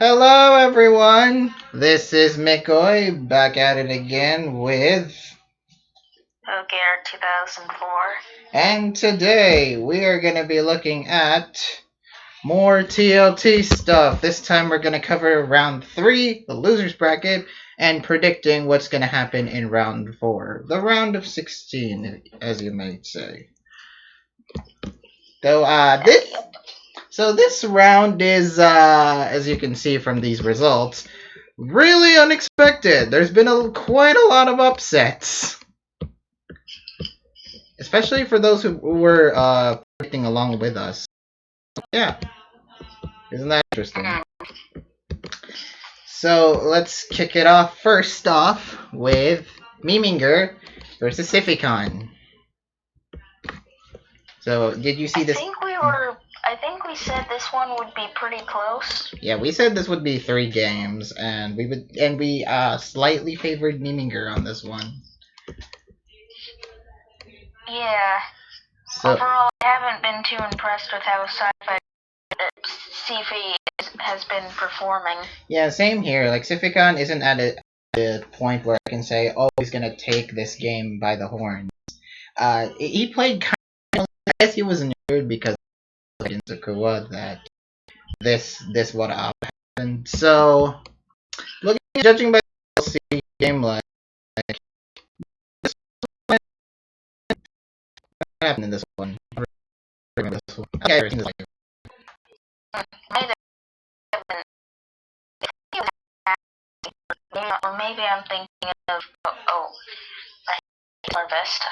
Hello, everyone. This is McCoy back at it again with Gear 2004. And today we are going to be looking at more TLT stuff. This time we're going to cover round 3, the losers bracket, and predicting what's going to happen in round 4, the round of 16, as you might say. So this round is, as you can see from these results, really unexpected. There's been quite a lot of upsets. Especially for those who were predicting along with us. Yeah. Isn't that interesting? So let's kick it off first off with Miminger versus Sificon. So did you see this? I think we said this one would be pretty close. Yeah, we said this would be 3 games, and we slightly favored Miminger on this one. Yeah. So, overall, I haven't been too impressed with how Sifi has been performing. Yeah, same here. Like, Sificon isn't at a point where I can say, oh, he's gonna take this game by the horns. He played kind of, I guess he was nerd because in Sakura that this would have happened. So, judging by the LC game like what happened in this one? Okay, or maybe I'm thinking of Larvesta.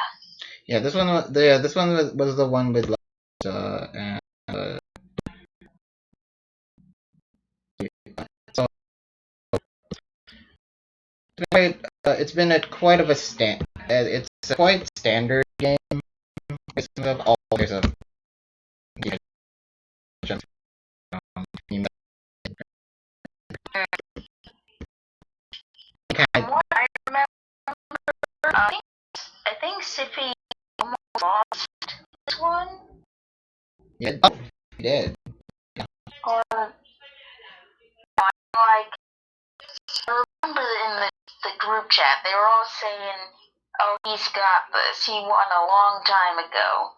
Yeah, this one was the one with and so it's been quite of a it's a quite standard game. Of all there's a What I remember, I think Sifi almost lost this one. Yeah, he did. Or like, I remember in the group chat they were all saying, "Oh, he's got this. He won a long time ago."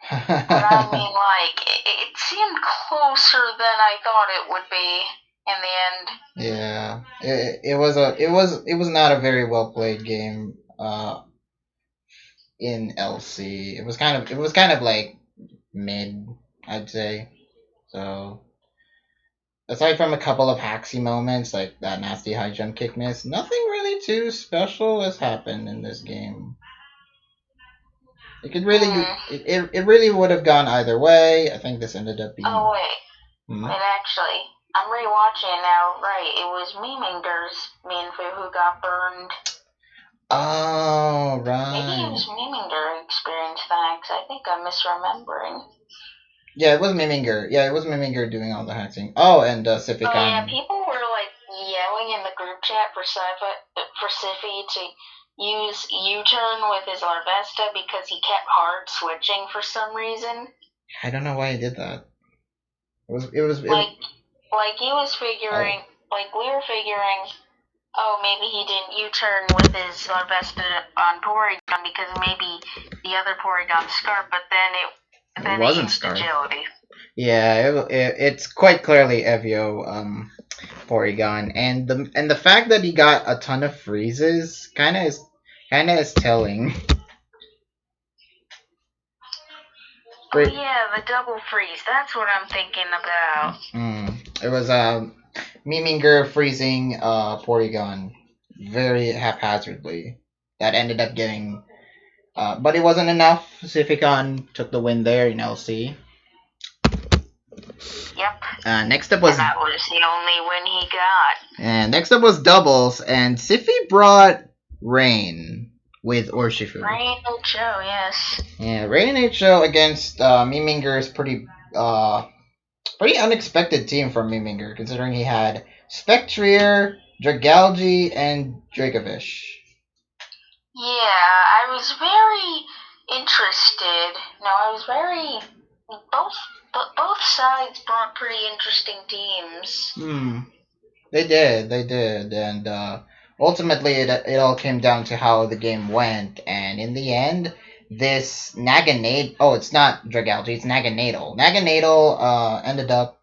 But I mean, like, it seemed closer than I thought it would be in the end. Yeah, it was not a very well played game. In LC, it was kind of like mid, I'd say. So aside from a couple of hacksy moments like that nasty high jump kick miss, nothing really too special has happened in this game. It could really it really would have gone either way. I think this ended up being. Oh wait, actually, I'm rewatching now. Right, it was Miminger's Minfu who got burned. Oh right. Maybe it was Miminger experienced that, because I think I'm misremembering. Yeah, it was Miminger. Yeah, it was Miminger doing all the hacking. Oh, and Sificon. Oh yeah, people were like yelling in the group chat for Sifi to use U-turn with his Larvesta because he kept hard switching for some reason. I don't know why he did that. Like he was figuring, like we were figuring, oh, maybe he didn't U-turn with his Larvesta on Porygon because maybe the other Porygon Scarp, but then it wasn't Scarp. Agility. Yeah, it's quite clearly Evio Porygon, and the fact that he got a ton of freezes kind of is telling. Oh yeah, the double freeze. That's what I'm thinking about. It was Miminger freezing Porygon very haphazardly. That ended up getting, but it wasn't enough. Sificon took the win there in LC. Yep. Next up was. And that was the only win he got. And next up was doubles, and Sifi brought Rain with Urshifu. Rain Ho, yes. Yeah, Rain Ho against Miminger's pretty unexpected team from Miminger, considering he had Spectrier, Dragalge, and Dracovish. Yeah, I was very interested. No, I was very both sides brought pretty interesting teams. They did, and ultimately it all came down to how the game went, and in the end, this Naganade, oh, it's not Dragalge, it's Naganadel. Naganadel ended up,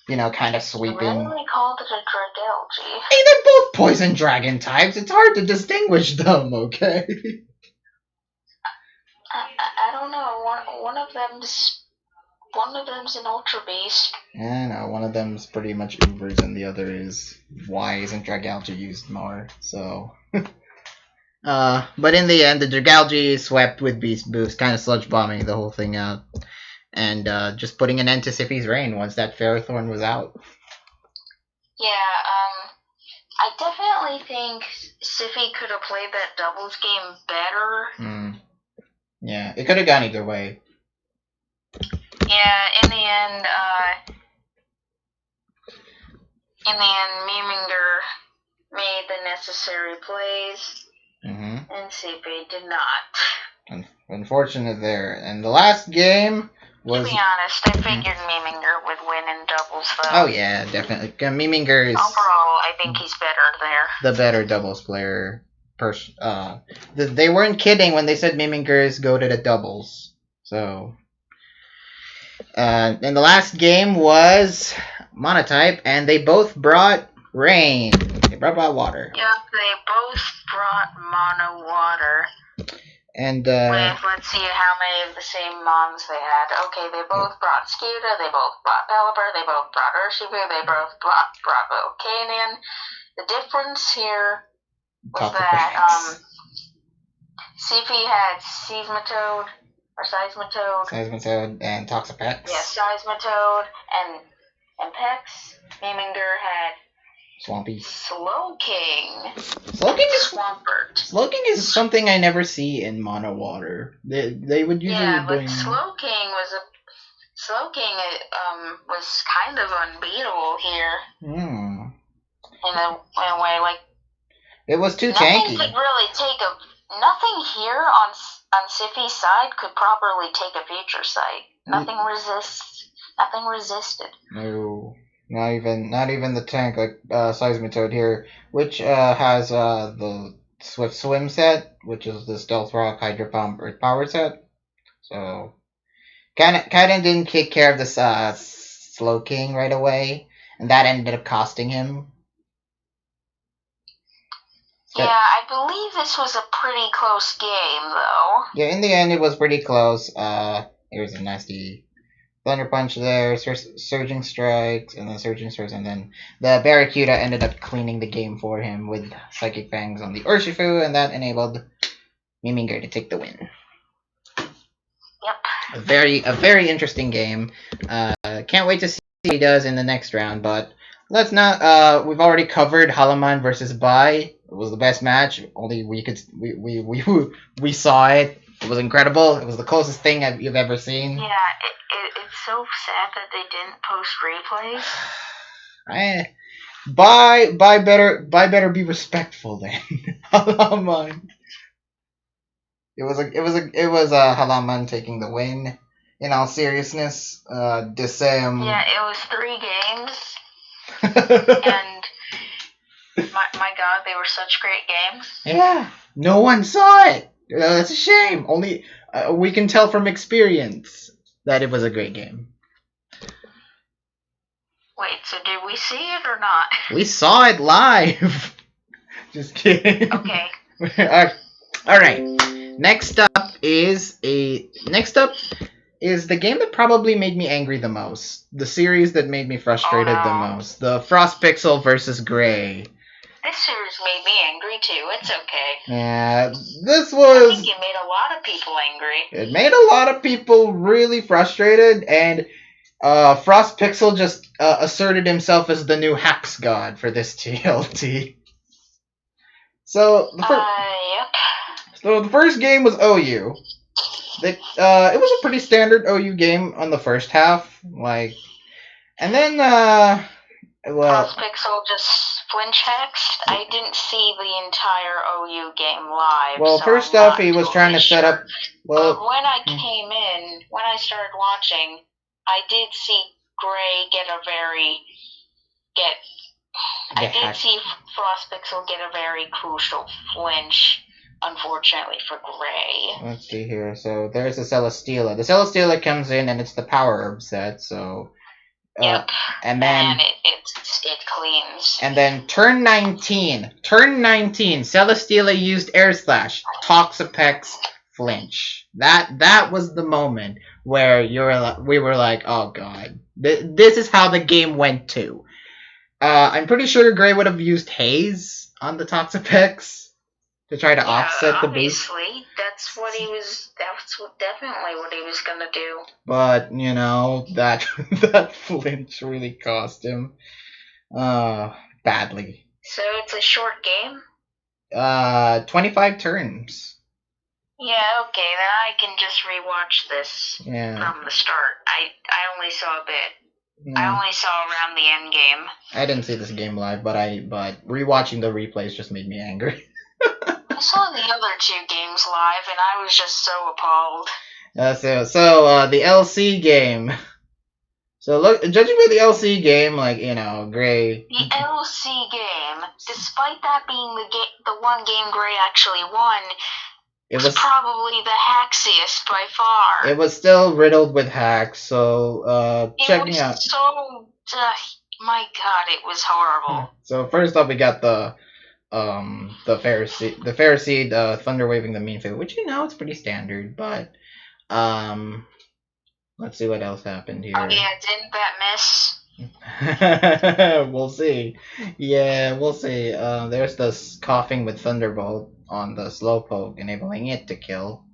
kind of sweeping. Really called it a Dragalge. Hey, they're both poison dragon types. It's hard to distinguish them, okay? I don't know. One of them's an Ultra Beast. Yeah, no, one of them's pretty much Ubers, and the other is why isn't Dragalge used more? So, but in the end, the Dragalge swept with Beast Boost, kind of sludge bombing the whole thing out, and just putting an end to Siffy's reign once that Ferrothorn was out. Yeah, I definitely think Siffy could have played that doubles game better. Yeah, it could have gone either way. Yeah, in the end, Miminger made the necessary plays, and Siffy did not. Unfortunate there. And the last game was... To be honest, I figured Miminger would win in doubles, though. Oh, yeah, definitely. Miminger is... Overall, I think he's better there. The better doubles player. They weren't kidding when they said Miminger is goated at doubles. So... and the last game was Monotype, and they both brought rain. They brought water. Yep, they both brought mono water. And let's see how many of the same mons they had. Okay, they both brought Skuta, they both brought Felber, they both brought Urshifu, they both brought Volcanion. The difference here was that CP had Seismitoad, or Seismitoad, and Toxapex. Yeah, Seismitoad and Pex. Miminger had Swampy. Slowking. Slowking is Swampert. Slowking is something I never see in mono water. They would usually but Slowking was kind of unbeatable here. In a way, like it was too tanky. Nothing here on Siffy's side could properly take a future sight. Nothing resisted. No. Not even the tank like Seismitoad here, which has the Swift Swim set, which is the Stealth Rock, Hydro Pump, Earth Power set. So kind of didn't take care of this Slowking right away, and that ended up costing him. Yeah, I believe this was a pretty close game, though. Yeah, in the end it was pretty close. There's a nasty Thunder Punch there, Surging Strikes, and then Surging Strikes, and then the Barracuda ended up cleaning the game for him with Psychic Fangs on the Urshifu, and that enabled Miminger to take the win. Yep. A very interesting game. Can't wait to see what he does in the next round, but let's not. We've already covered Holoman versus Bai. It was the best match. Only we saw it. It was incredible. It was the closest thing you've ever seen. Yeah, it's so sad that they didn't post replays. Bai better be respectful then. Holoman. It was Holoman taking the win. In all seriousness, Desem. Yeah, it was 3 games, and my God, they were such great games. Yeah, no one saw it. That's a shame. Only we can tell from experience that it was a great game. Wait, so did we see it or not? We saw it live. Just kidding. Okay. All right. Next up is the game that probably made me angry the most. The series that made me frustrated the most. The Frost Pixel versus Gray. This series made me angry too. It's okay. Yeah, this was... I think it made a lot of people angry. It made a lot of people really frustrated, and Frost Pixel just asserted himself as the new Hacks God for this TLT. So the first game was OU. It was a pretty standard OU game on the first half, and then Frost Pixel just flinch hexed. I didn't see the entire OU game live. Well, so first off, he was trying to set up. Well, but when I came in, when I started watching, I did see Gray get I did see Frostpixel get a very crucial flinch, unfortunately for Gray. Let's see here. So there's the Celesteela. The Celesteela comes in and it's the power herb set. So yep. And then it cleans. And then turn 19, Celesteela used Air Slash, Toxapex flinch. That was the moment where we were like, oh god, this is how the game went to. I'm pretty sure Gray would have used Haze on the Toxapex to try to offset the boost. Obviously, that's definitely what he was gonna do. But you know that flinch really cost him, badly. So it's a short game. 25 turns. Yeah, okay, then I can just rewatch this from the start. I only saw a bit. I only saw around the end game. I didn't see this game live, but rewatching the replays just made me angry. I saw the other two games live, and I was just so appalled. So the LC game. So look, judging by the LC game, like, you know, Gray. The LC game, despite that being the one game Gray actually won, it was probably the hackiest by far. It was still riddled with hacks, so checking out. My god, it was horrible. So first up, we got the Pharisee, thunder waving the mean field, which, you know, it's pretty standard, but let's see what else happened here. Oh yeah, didn't that miss? We'll see. Yeah, we'll see. There's this coughing with Thunderbolt on the Slowpoke, enabling it to kill.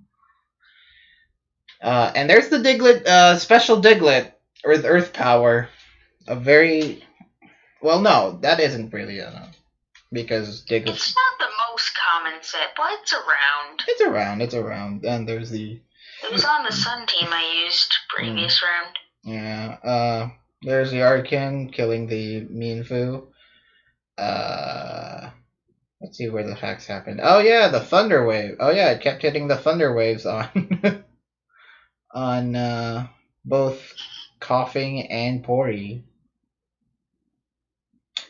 And there's the Diglett, special Diglett, with Earth Power. A very... Well, no, that isn't really enough. Because Diglett... It's not the most common set, but it's around. It's around. And there's the... It was on the Sun team I used previous round. Yeah, there's the Arkin killing the Mienfoo. Let's see where the hacks happened. Oh yeah, the Thunder Wave. Oh yeah, it kept hitting the Thunder Waves on on both Coughing and Pori.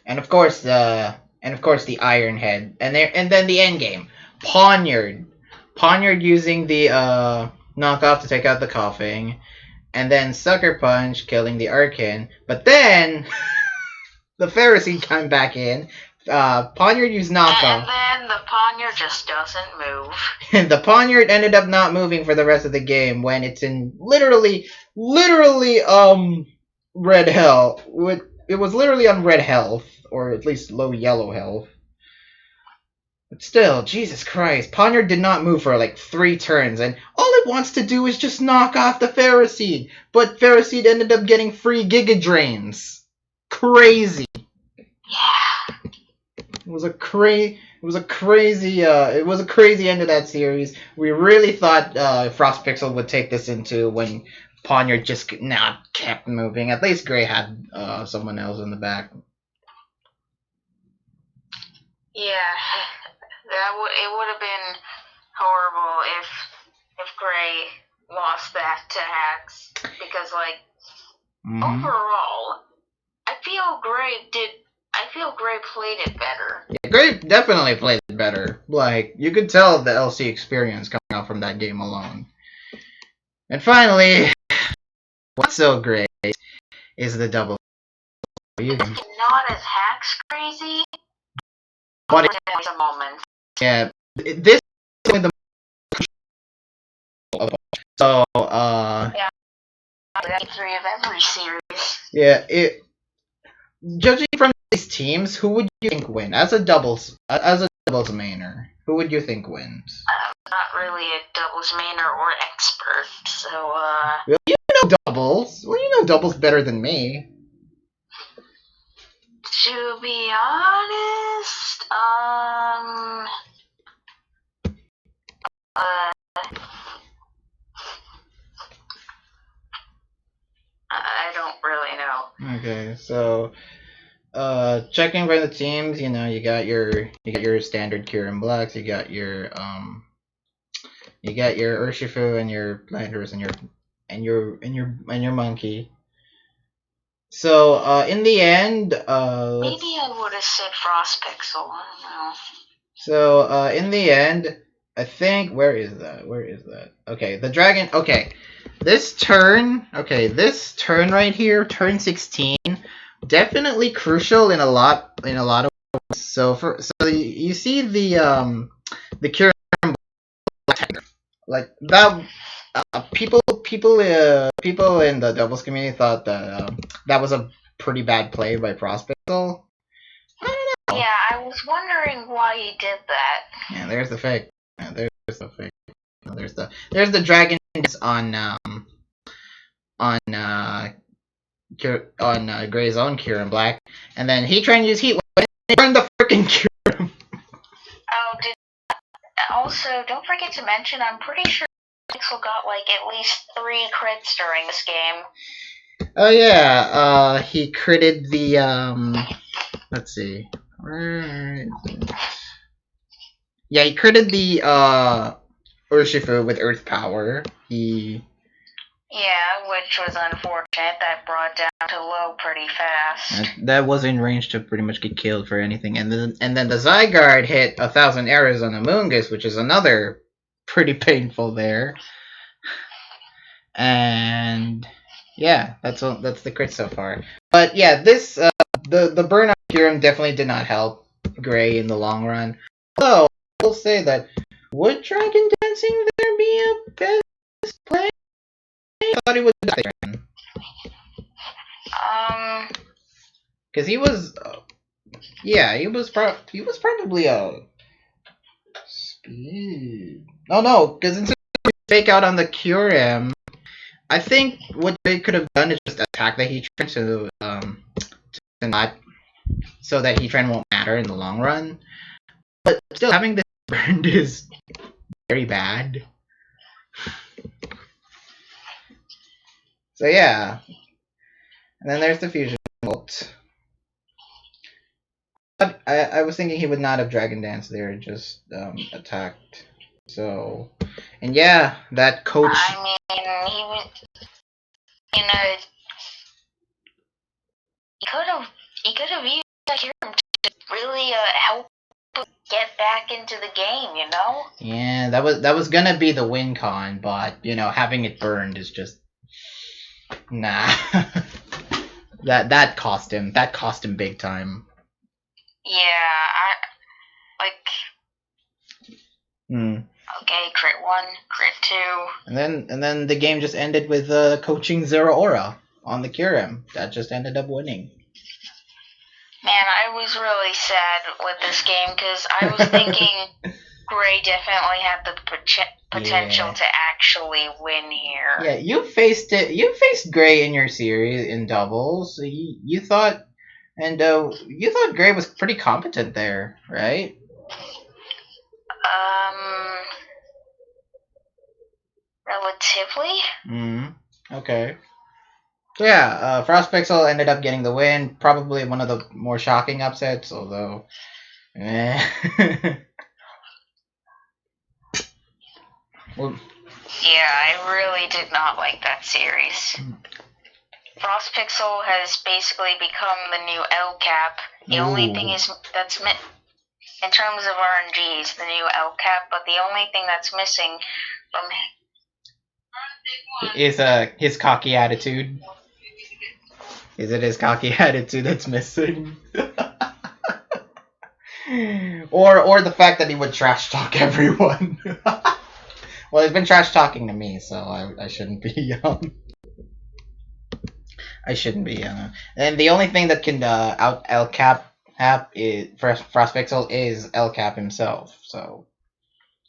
And of course the Iron Head. And then the end game. Poniard using the knockoff to take out the Coughing. And then Sucker Punch killing the Arkin. But then the Pharisee came back in. Poniard used knockoff. And then the Poniard just doesn't move. And the Poniard ended up not moving for the rest of the game when it's in literally red health. It was literally on red health, or at least low yellow health. But still, Jesus Christ, Poniard did not move for like 3 turns, and all it wants to do is just knock off the Pharisee. But Pharisee ended up getting free Giga Drains. Crazy. Yeah. It was a crazy end to that series. We really thought Frostpixel would take this into when Poniard just kept moving. At least Gray had someone else in the back. Yeah, it would have been horrible if Gray lost that to hacks, because overall, I feel Gray played it better. Yeah, Gray definitely played it better. Like, you could tell the LC experience coming out from that game alone. And finally, what's so great is the double. Not as hacks crazy, but it was a moment. Yeah, this is the so yeah, that's 3 of every series. Yeah, judging from these teams, who would you think win as a doubles mainer? Who would you think wins? I'm not really a doubles mainer or expert, so Well, you know doubles. Well, you know doubles better than me. To be honest, I don't really know. Okay, so checking by the teams, you know, you got your standard Kieran Blacks, you got your Urshifu and your Planters and your Monkey. So in the end, maybe I would have said Frost Pixel. I don't know. So in the end, I think where is that? Where is that? Okay, the dragon. Okay, this turn. Okay, this turn right here, turn 16, definitely crucial in a lot of ways. So you see the cure like that. People in the doubles community thought that that was a pretty bad play by Prospectal. Yeah, I was wondering why he did that. Yeah, there's the fake. Yeah, there's the fake. There's the dragon on Gray's own Cure in Black, and then he tried to use heat when he burned the freaking Cure. Also, don't forget to mention, I'm pretty sure Pixel got like at least 3 crits during this game. Oh yeah, he critted the let's see. Yeah, he critted the Urshifu with Earth Power. Yeah, which was unfortunate. That brought down to low pretty fast. That was in range to pretty much get killed for anything. And then the Zygarde hit 1,000 arrows on Amoonguss, which is another pretty painful there. And yeah, that's the crit so far. But yeah, this the burn on Kyurem definitely did not help Gray in the long run. Although I will say that would Dragon Dancing there be a best play? I thought he would die there. Because he was, he was probably a speed. Oh no, because instead of fake out on the Kyurem, I think what they could have done is just attack the Heatran to not, so that Heatran won't matter in the long run. But still, having this burned is very bad. So yeah, and then there's the Fusion Bolt. But I was thinking he would not have Dragon Dance there, just attacked. So, and yeah, that coach. I mean, he was, he could have used Kyurem to really help get back into the game, you know? Yeah, that was gonna be the win con, but having it burned is just nah. that cost him big time. Yeah, Okay, crit 1, crit 2. And then the game just ended with coaching Zero Aura on the Kyurem. That just ended up winning. Man, I was really sad with this game because I was thinking Gray definitely had the potential to actually win here. Yeah, you faced Gray in your series in doubles. You thought Gray was pretty competent there, right? Relatively. Okay. So yeah, Frost Pixel ended up getting the win. Probably one of the more shocking upsets, although. Well, yeah, I really did not like that series. Frost Pixel has basically become the new L Cap. The only thing that's in terms of RNGs, the new L Cap, but the only thing that's missing from is his cocky attitude. Is it his cocky attitude that's missing? or the fact that he would trash talk everyone. Well, he's been trash talking to me, so I shouldn't be I shouldn't be and the only thing that can out L Cap is Frost Pixel is L Cap himself. So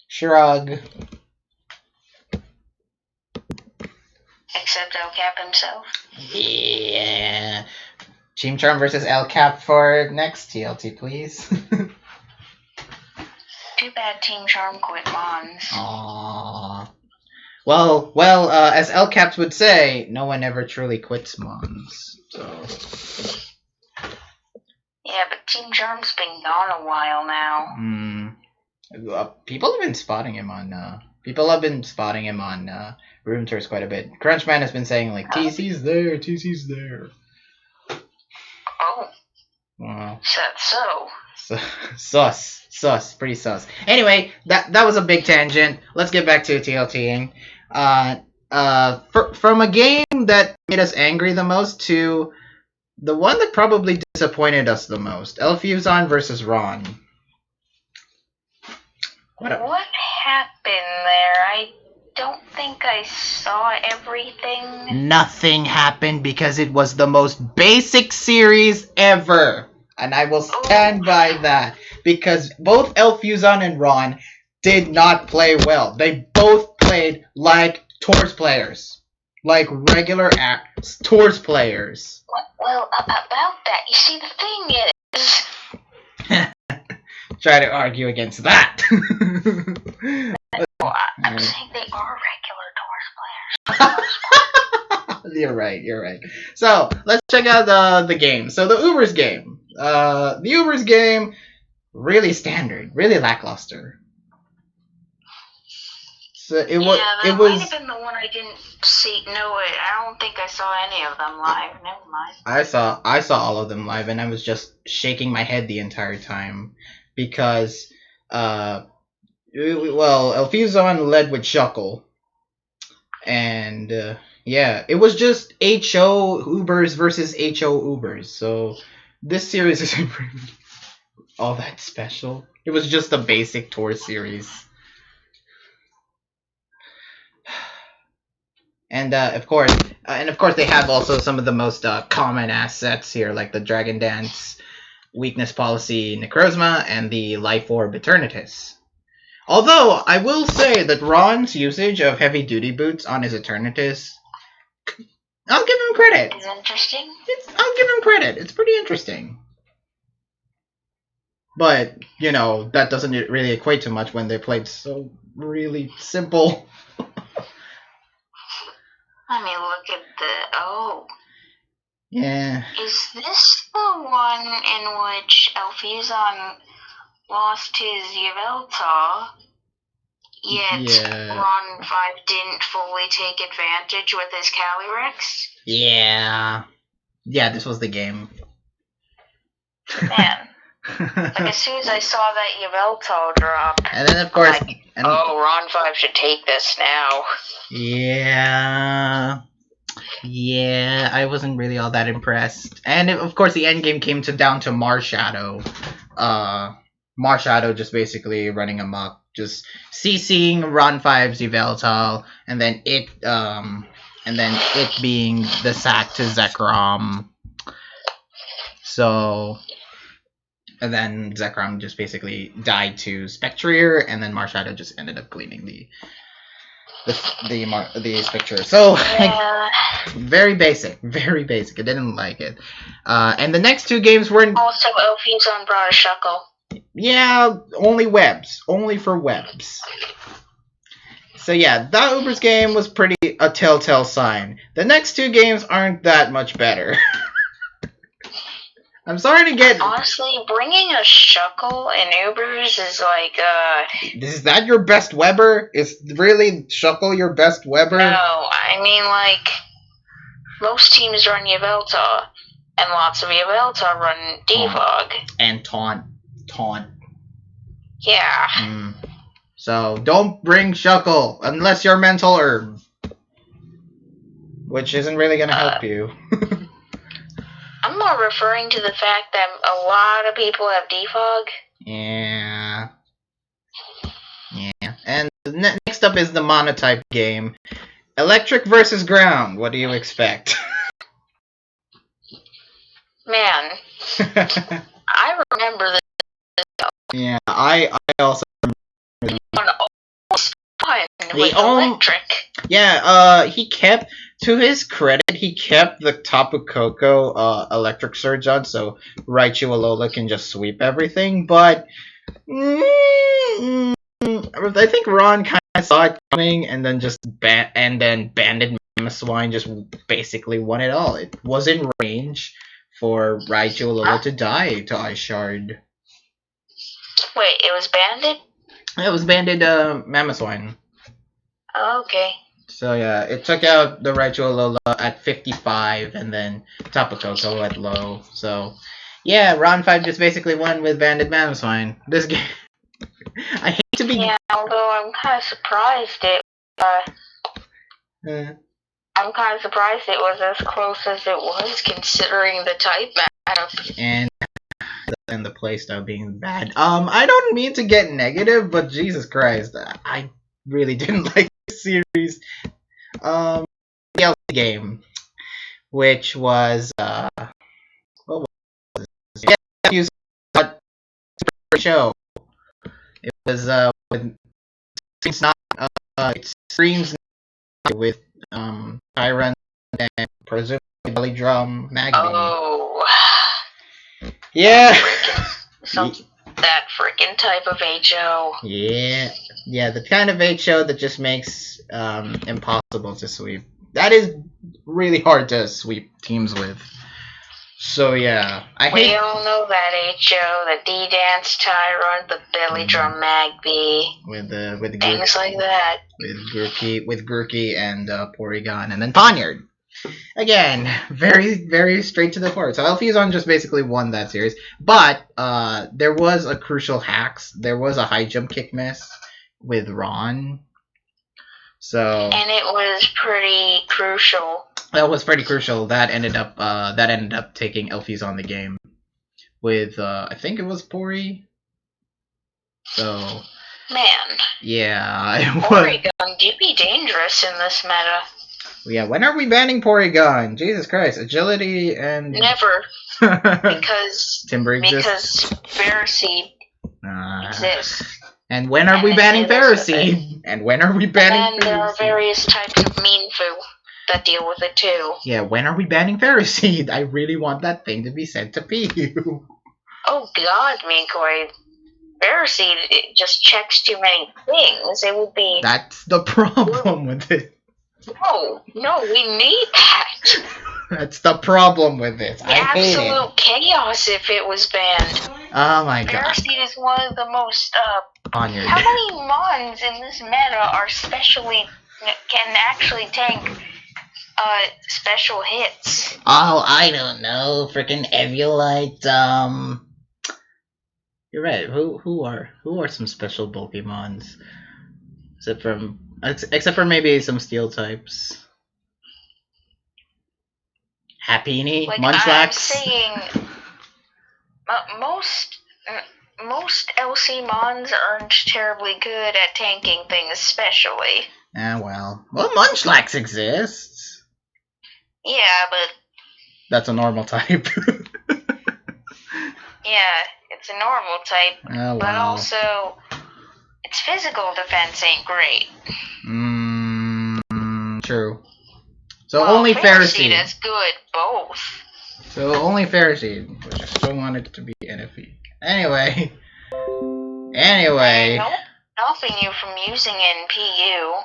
shrug. Except El Cap himself. Yeah. Team Charm versus El Cap for next TLT, please. Too bad Team Charm quit Mons. Aww. Well, as El Caps would say, no one ever truly quits Mons. So. Yeah, but Team Charm's been gone a while now. People have been spotting him on. Room tours quite a bit. Crunchman has been saying like TC's there. Wow. Sus. Pretty sus. Anyway, that was a big tangent. Let's get back to TLTing. From a game that made us angry the most to the one that probably disappointed us the most, Fuzon versus Ron. What happened there? I don't think I saw everything. Nothing happened because it was the most basic series ever. And I will stand by that. Because both Fuzon and Ron did not play well. They both played like Tours players. Like regular Tours players. Well, about that, you see, the thing is... Try to argue against that. Well, I'm saying they are regular Tours players. You're right. So, let's check out the game. So, the Ubers game. The Ubers game, really standard, really lackluster. So it was. Yeah, that might have been the one I didn't see. No, I don't think I saw any of them live. Never mind. I saw all of them live, and I was just shaking my head the entire time because, Fuzon led with Shuckle, and yeah, it was just HO Ubers versus HO Ubers. So this series isn't really all that special. It was just a basic tour series. And of course, they have also some of the most common assets here, like the Dragon Dance, Weakness Policy, Necrozma, and the Life Orb Eternatus. Although I will say that Ron's usage of heavy duty boots on his Eternatus, I'll give him credit. It's interesting. I'll give him credit. It's pretty interesting. But that doesn't really equate to much when they played so really simple. Let me look at Yeah. Is this the one in which Fuzon lost his Yveltal, yet Ron 5 didn't fully take advantage with his Calyrex? Yeah, this was the game. Man. Like, as soon as I saw that Yveltal drop, and then of course, Ron 5 should take this now. Yeah, I wasn't really all that impressed. And of course, the end game came down to Marshadow. Marshadow just basically running amok, just CCing Ron 5's Yveltal, and then it being the sack to Zekrom. So. And then Zekrom just basically died to Spectrier, and then Marshadow just ended up cleaning the Spectrier. So very basic. I didn't like it. And the next two games were also Fuzon brought a Shuckle. Yeah, only webs, only for webs. So yeah, that Ubers game was pretty a telltale sign. The next two games aren't that much better. I'm sorry to get... Honestly, bringing a Shuckle in Ubers is like, Is that your best Weber? Is really Shuckle your best Weber? No, I mean, like, most teams run Yveltal, and lots of Yveltal run Defog. And Taunt. Yeah. So, don't bring Shuckle, unless you're Mental Herb. Which isn't really gonna help you. I'm more referring to the fact that a lot of people have defog. Yeah. And next up is the monotype game. Electric versus ground. What do you expect? Man. I remember this. Yeah, I also remember with electric. Yeah, he kept, to his credit, he kept the Tapu Koko electric surge on, so Raichu Alola can just sweep everything, but I think Ron kind of saw it coming and then just banded Mamoswine, just basically won it all. It was in range for Raichu Alola to die to Ice Shard. Wait, it was banded? It was banded Mamoswine. Oh, okay. So yeah, it took out the Raichu Alola at 55 and then Tapu Koko at low. So Yeah, round 5 just basically won with Bandit Mammothswine. This game, I hate to be. Yeah, although I'm kind of surprised it. I'm kind of surprised it was as close as it was, considering the type matchup. And the playstyle being bad. I don't mean to get negative, but Jesus Christ, I really didn't like this series. TLT game, which was what was this? Yeah, you saw it show. It was with it's not it screams with Tyrant and presumably Belly Drum Magby. Oh. Yeah. That freaking type of HO. Yeah, the kind of HO that just makes impossible to sweep. That is really hard to sweep teams with. So yeah, we all know that HO, the D-Dance Tyrant, the Belly Drum Magby, with the things like that. With Grookey and Porygon, and then Ponyard. Again, very, very straight to the point. So Fuzon just basically won that series. But there was a crucial hacks. There was a high jump kick miss with Ron. And it was pretty crucial. That was pretty crucial. That ended up taking Fuzon the game with I think it was Pori. So man. Yeah, it was. Porygon do be dangerous in this meta. Yeah, when are we banning Porygon? Jesus Christ, agility and never. because Timber exists. Because Ferroseed exists. And when are we banning Ferroseed? And when are we banning And there are various types of Meanfu that deal with it too. Yeah, when are we banning Ferroseed? I really want that thing to be sent to PU. Oh God, Minkoi. Ferroseed, it just checks too many things. It would be... That's the problem with it. No, we need that. That's the problem with it. I hate it. Absolute chaos if it was banned. Oh my God. Ferroseed is one of the most, How many Mons in this meta are can actually tank, special hits? Oh, I don't know. Freaking Eviolite, You're right. Who are some special bulky Mons? Except for maybe some steel types. Happiny, Munchlax. I'm saying most LC Mons aren't terribly good at tanking things, especially. Well, Munchlax exists. Yeah, but that's a normal type. Yeah, it's a normal type, oh, wow. But also its physical defense ain't great. True. So only Ferroseed is good, both. So only Ferroseed, which I still wanted it to be NFE. Anyway. Stopping you from using NPU.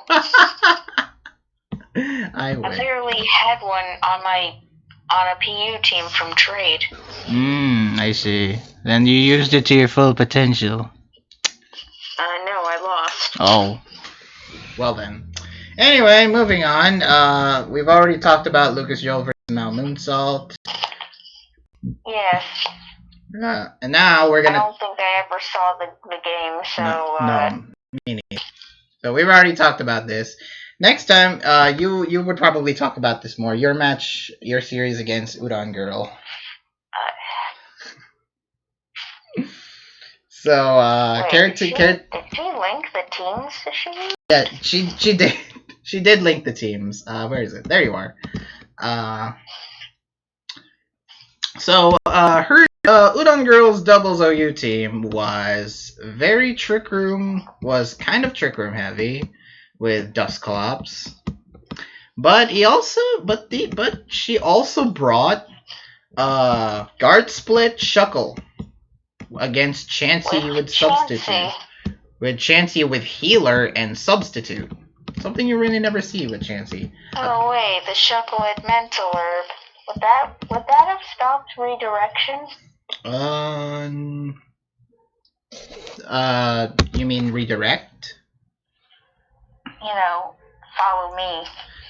I literally had one on a PU team from trade. I see. Then you used it to your full potential. No, I lost. Oh. Well then. Anyway, moving on. We've already talked about Lucas Joel versus Mal Moonsault. Yes. And now we're gonna... I don't think I ever saw the game, so... No, me neither. So we've already talked about this. Next time, you would probably talk about this more. Your series against Udon Girl. So, did she link the teams that she used? Yeah, she did. She did link the teams. Where is it? There you are. Her Udon Girl's doubles OU team was kind of Trick Room heavy with Dusclops. But she also brought Guard Split Shuckle against Chansey with Substitute. With Chansey with Healer and Substitute. Something you really never see with Chansey. Oh wait, the Shuckle had Mental Herb. Would that have stopped redirection? You mean redirect? Follow me.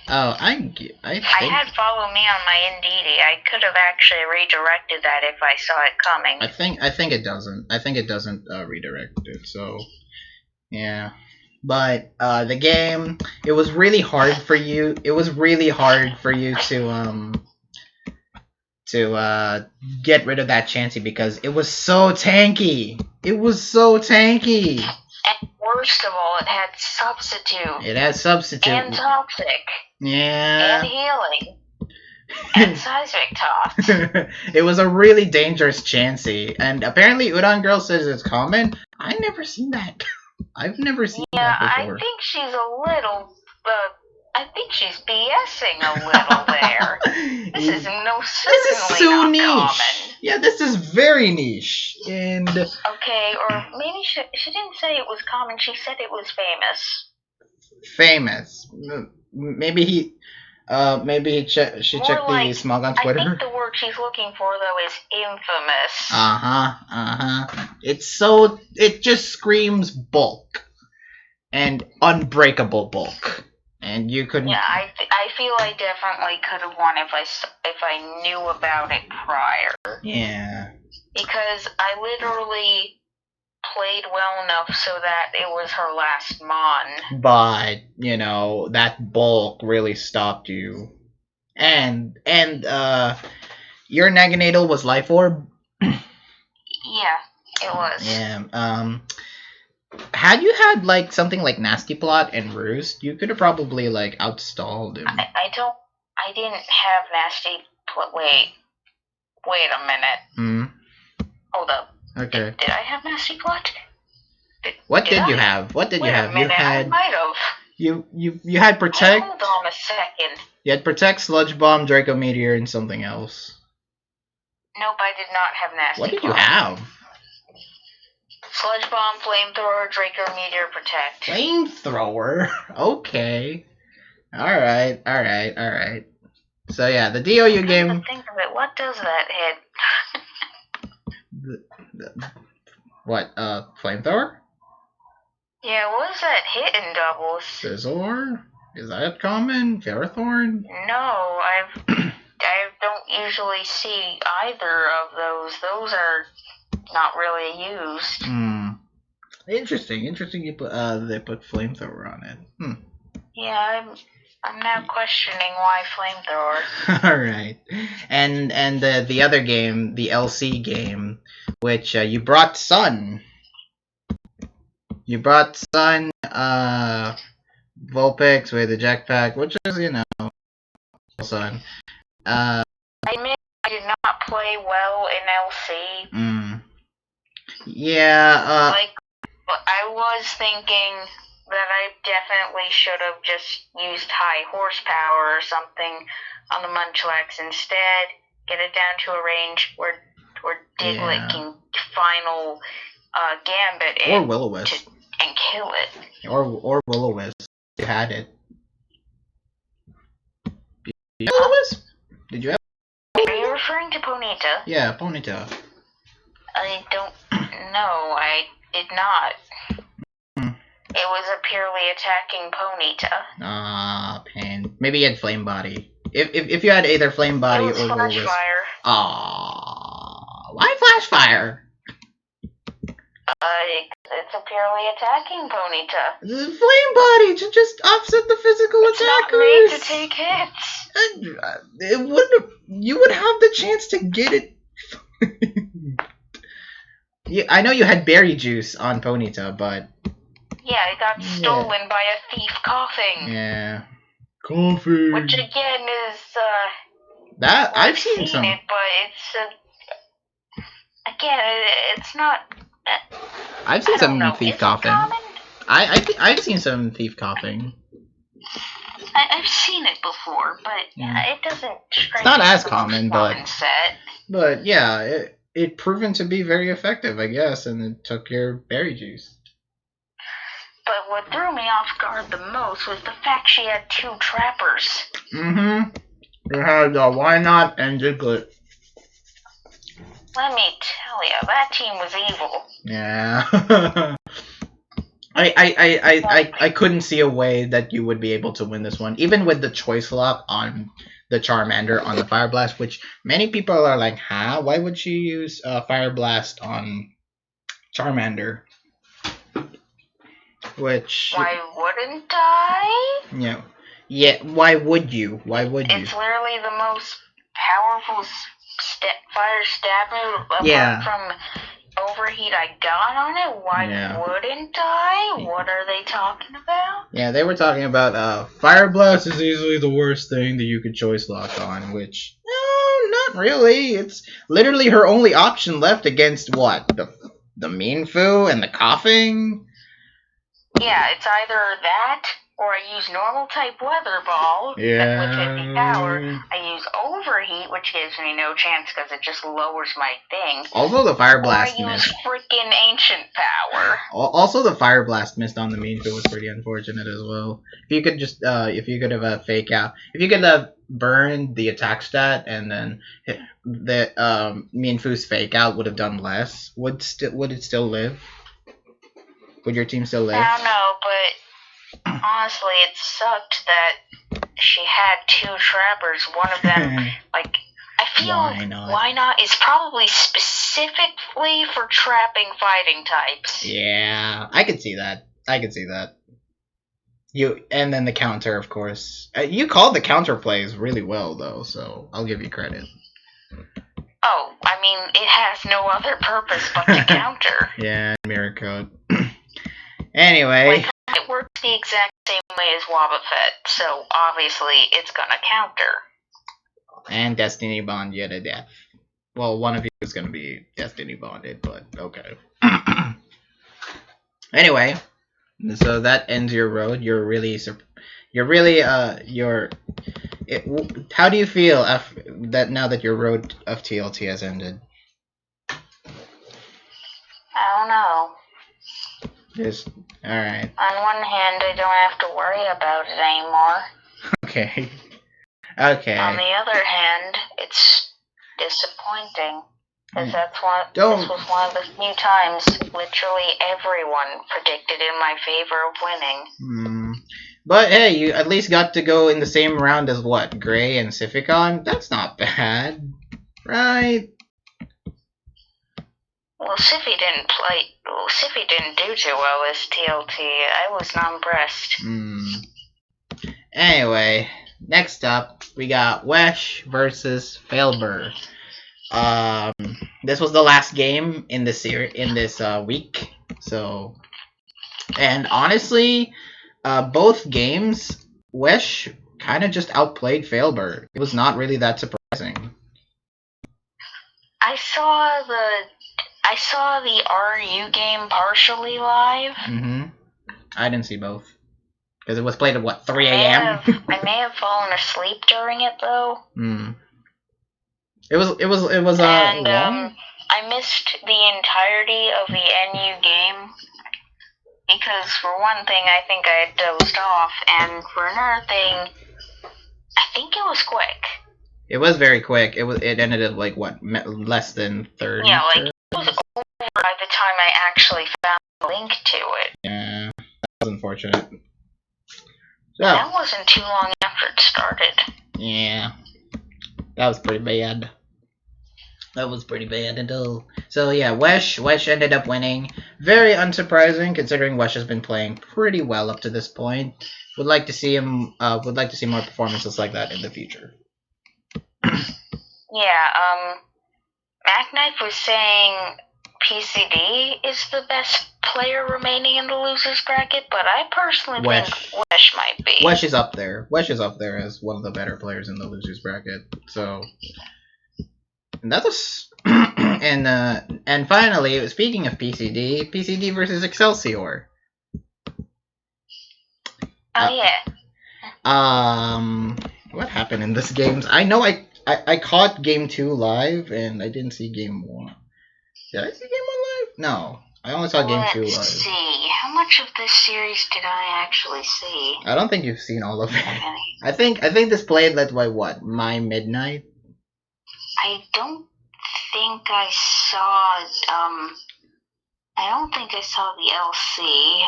Oh, I I think had follow me on my Indeedee. I could have actually redirected that if I saw it coming. I think it doesn't. I think it doesn't redirect it. So yeah. But the game, it was really hard for you. It was really hard for you to get rid of that Chansey because it was so tanky. It was so tanky. And worst of all, it had substitute. It had substitute. And toxic. Yeah. And healing. And seismic toss. It was a really dangerous Chansey. And apparently Udon Girl says it's common. I never seen that. I've never seen that before. I think she's a little, I think she's BSing a little there. This is so niche. Common. Yeah, this is very niche. And okay, or maybe she didn't say it was common. She said it was famous. Famous. Maybe she checked the smog on Twitter. I think the word she's looking for though is infamous. It just screams bulk and unbreakable bulk. And you couldn't. Yeah, I feel I definitely could have won if I knew about it prior. Yeah. Because I literally played well enough so that it was her last mon. But that bulk really stopped you. And your Naganadel was Life Orb. Yeah, it was. Yeah. Had you had like something like Nasty Plot and Roost, you could have probably like outstalled him. I didn't have Nasty Plot. Wait a minute. Hold up. Okay. Did I have Nasty Plot? What did you have? What did you have? You had. I might have. You had Protect. Hold on a second. You had Protect, Sludge Bomb, Draco Meteor, and something else. Nope, I did not have Nasty Plot. What did you have? Sludge Bomb, Flamethrower, Draco Meteor, Protect. Flamethrower? Okay. Alright. So yeah, the DOU game... Think of it, what does that hit? What, Flamethrower? Yeah, what does that hit in doubles? Scizor? Is that common? Ferrothorn? No, I don't usually see either of those. Those are not really used. Interesting you put they put Flamethrower on it. Yeah, I'm now questioning why Flamethrower. Alright. And the other game, the LC game, which you brought Sun. You brought Sun, Vulpix with the Jackpack, which is, Sun. I admit I did not play well in LC. Yeah, I was thinking that I definitely should have just used high horsepower or something on the Munchlax instead. Get it down to a range where Diglett can final Gambit or Will-O-Wisp and kill it. Or Will-O-Wisp. You had it. Will-O-Wisp? Did you have? Are you referring to Ponyta? Yeah, Ponyta. I don't know. I did not. It was a purely attacking Ponyta. Pain. Maybe you had Flame Body. If you had either Flame Body or Flash Will-O-Wisp. Fire. Why Flash Fire? It's a purely attacking Ponyta. Flame Body to just offset the physical attackers. It's not made to take hits. It wouldn't. You would have the chance to get it. Yeah, I know you had Berry Juice on Ponyta, but yeah, it got stolen by a thief coughing. Yeah, coughing. Which again is that I've seen some. It, but it's again, it's not. I've seen some thief coughing. I've seen some thief coughing. I've seen it before, but it doesn't. It's not as common, but yeah, it proven to be very effective, I guess, and it took your Berry Juice. But what threw me off guard the most was the fact she had 2 trappers. You had Why Not and Diglett. Let me tell you, that team was evil. Yeah. I couldn't see a way that you would be able to win this one, even with the choice lock on the Charmander on the Fire Blast, which many people are like, huh? Why would she use Fire Blast on Charmander? Which... Why wouldn't I? Yeah. Yeah, why would you? Why would you? It's literally the most powerful fire stab move apart from overheat I got on it. Why wouldn't I? What are they talking about? Yeah, they were talking about Fire Blast is easily the worst thing that you could choice lock on, which, no, not really. It's literally her only option left against what? The Minfu and the Coughing? Yeah, it's either that or I use normal type Weather Ball with 50 power. I use Overheat, which gives me no chance because it just lowers my thing. Also, the Fire Blast or I use freaking Ancient Power. Also, the Fire Blast missed on the Minfu was pretty unfortunate as well. If you could just, if you could have fake out, if you could have burned the attack stat and then the Minfu's fake out would have done less. Would it still live? Would your team still live? I don't know, but honestly, it sucked that she had two trappers. One of them, like, I feel why not is probably specifically for trapping fighting types. Yeah, I could see that. And then the counter, of course. You called the counter plays really well, though, so I'll give you credit. Oh, I mean, it has no other purpose but to counter. Yeah, mirror code. Anyway. Like, it works the exact same way as Wobbuffet, so obviously it's gonna counter. And Destiny Bond you to death. Well, one of you is gonna be Destiny Bonded, but okay. Anyway, so that ends your road. How do you feel now that your road of TLT has ended? I don't know. Alright. On one hand, I don't have to worry about it anymore. Okay. On the other hand, it's disappointing. Because this was one of the few times literally everyone predicted in my favor of winning. But hey, you at least got to go in the same round as what? Gray and Siphicon? That's not bad. Right? Well, Siffy didn't do too well as TLT. I was not impressed. Anyway, next up, we got Wesh versus Felber. This was the last game in this week. So, and honestly, both games, Wesh kind of just outplayed Felber. It was not really that surprising. I saw the RU game partially live. I didn't see both. Because it was played at what, 3 a.m.? I may have fallen asleep during it though. It was long. I missed the entirety of the NU game because for one thing I think I had dozed off, and for another thing, I think it was quick. It was very quick. It ended at like what, less than 30. Yeah, like it was over by the time I actually found the link to it. Yeah, that was unfortunate. So, that wasn't too long after it started. Yeah, that was pretty bad. So yeah, Wesh ended up winning. Very unsurprising considering Wesh has been playing pretty well up to this point. Would like to see him. Would like to see more performances like that in the future. Yeah. MacKnife was saying PCD is the best player remaining in the losers bracket, but I personally think Wesh might be. Wesh is up there. Wesh is up there as one of the better players in the losers bracket. So. And that's and finally, speaking of PCD versus Excelsior. Oh yeah. What happened in this game? I know I caught game 2 live and I didn't see game 1. Did I see game 1 live? No, I only saw game 2 live. Let's see. How much of this series did I actually see? I don't think you've seen all of it. Okay. I think this played at what? My midnight. I don't think I saw. I don't think I saw the LC.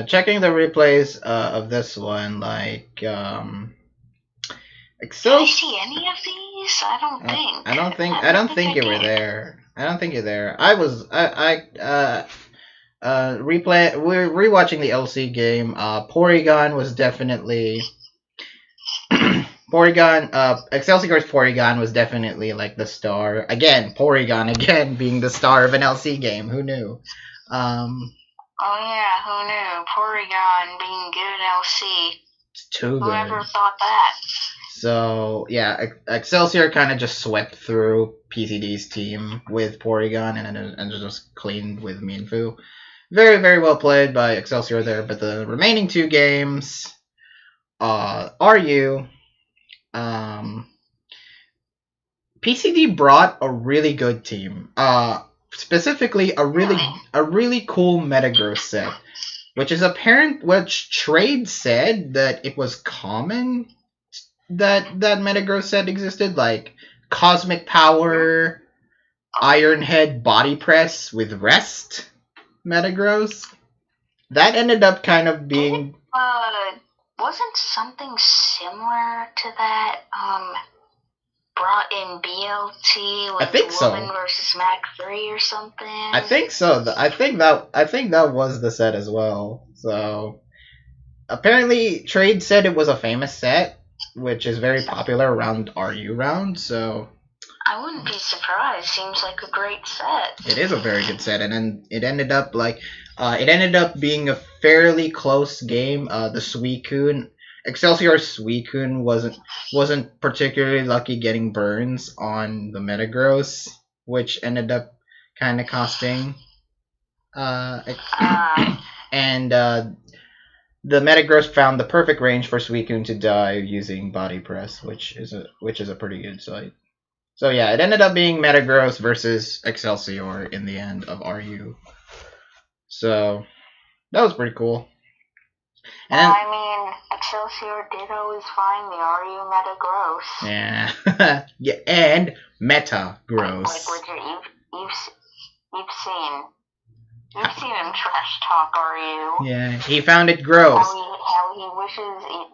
Checking the replays of this one, like Did I see any of these? I don't think. I don't think you were there. I don't think you're there. We're rewatching the LC game. Porygon was definitely Excelsior's Porygon was definitely like the star. Again, Porygon again being the star of an LC game. Who knew? Oh yeah, who knew? Porygon being good in LC. It's too good. Whoever thought that? So yeah, Excelsior kind of just swept through PCD's team with Porygon and just cleaned with Mienfoo. Very, very well played by Excelsior there. But the remaining two games, RU, PCD brought a really good team. Specifically a really cool Metagross set, which Trade said that it was common that Metagross set existed, like Cosmic Power, Iron Head Body Press with Rest Metagross. That ended up kind of being wasn't something similar to that brought in BLT with Woman versus Mac 3 or something? I think so. I think that was the set as well. So apparently Trade said it was a famous set, which is very popular around RU round, so I wouldn't be surprised. Seems like a great set. It is a very good set, and then it ended up being a fairly close game. The Suicune, Excelsior Suicune wasn't particularly lucky getting burns on the Metagross, which ended up kind of costing. And the Metagross found the perfect range for Suicune to die using Body Press, which is a pretty good sight. So yeah, it ended up being Metagross versus Excelsior in the end of RU. So that was pretty cool. And I mean, Excelsior did always find the RU Metagross. Yeah. Yeah, and Metagross. Like Richard, you've seen him trash talk RU. Yeah, he found it gross. How he wishes it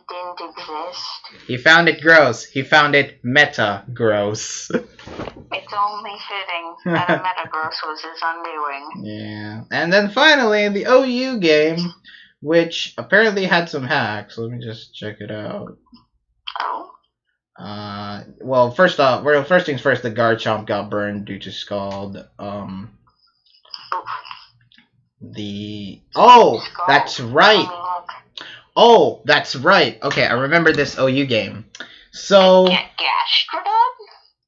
didn't exist. He found it gross. He found it meta-gross. It's only fitting that a Metagross was his undoing. Yeah. And then finally, the OU game, which apparently had some hacks. Let me just check it out. Oh? Well, first things first, the Garchomp got burned due to Scald. That's right. Oh, that's right. Okay, I remember this OU game. So Gastrodon?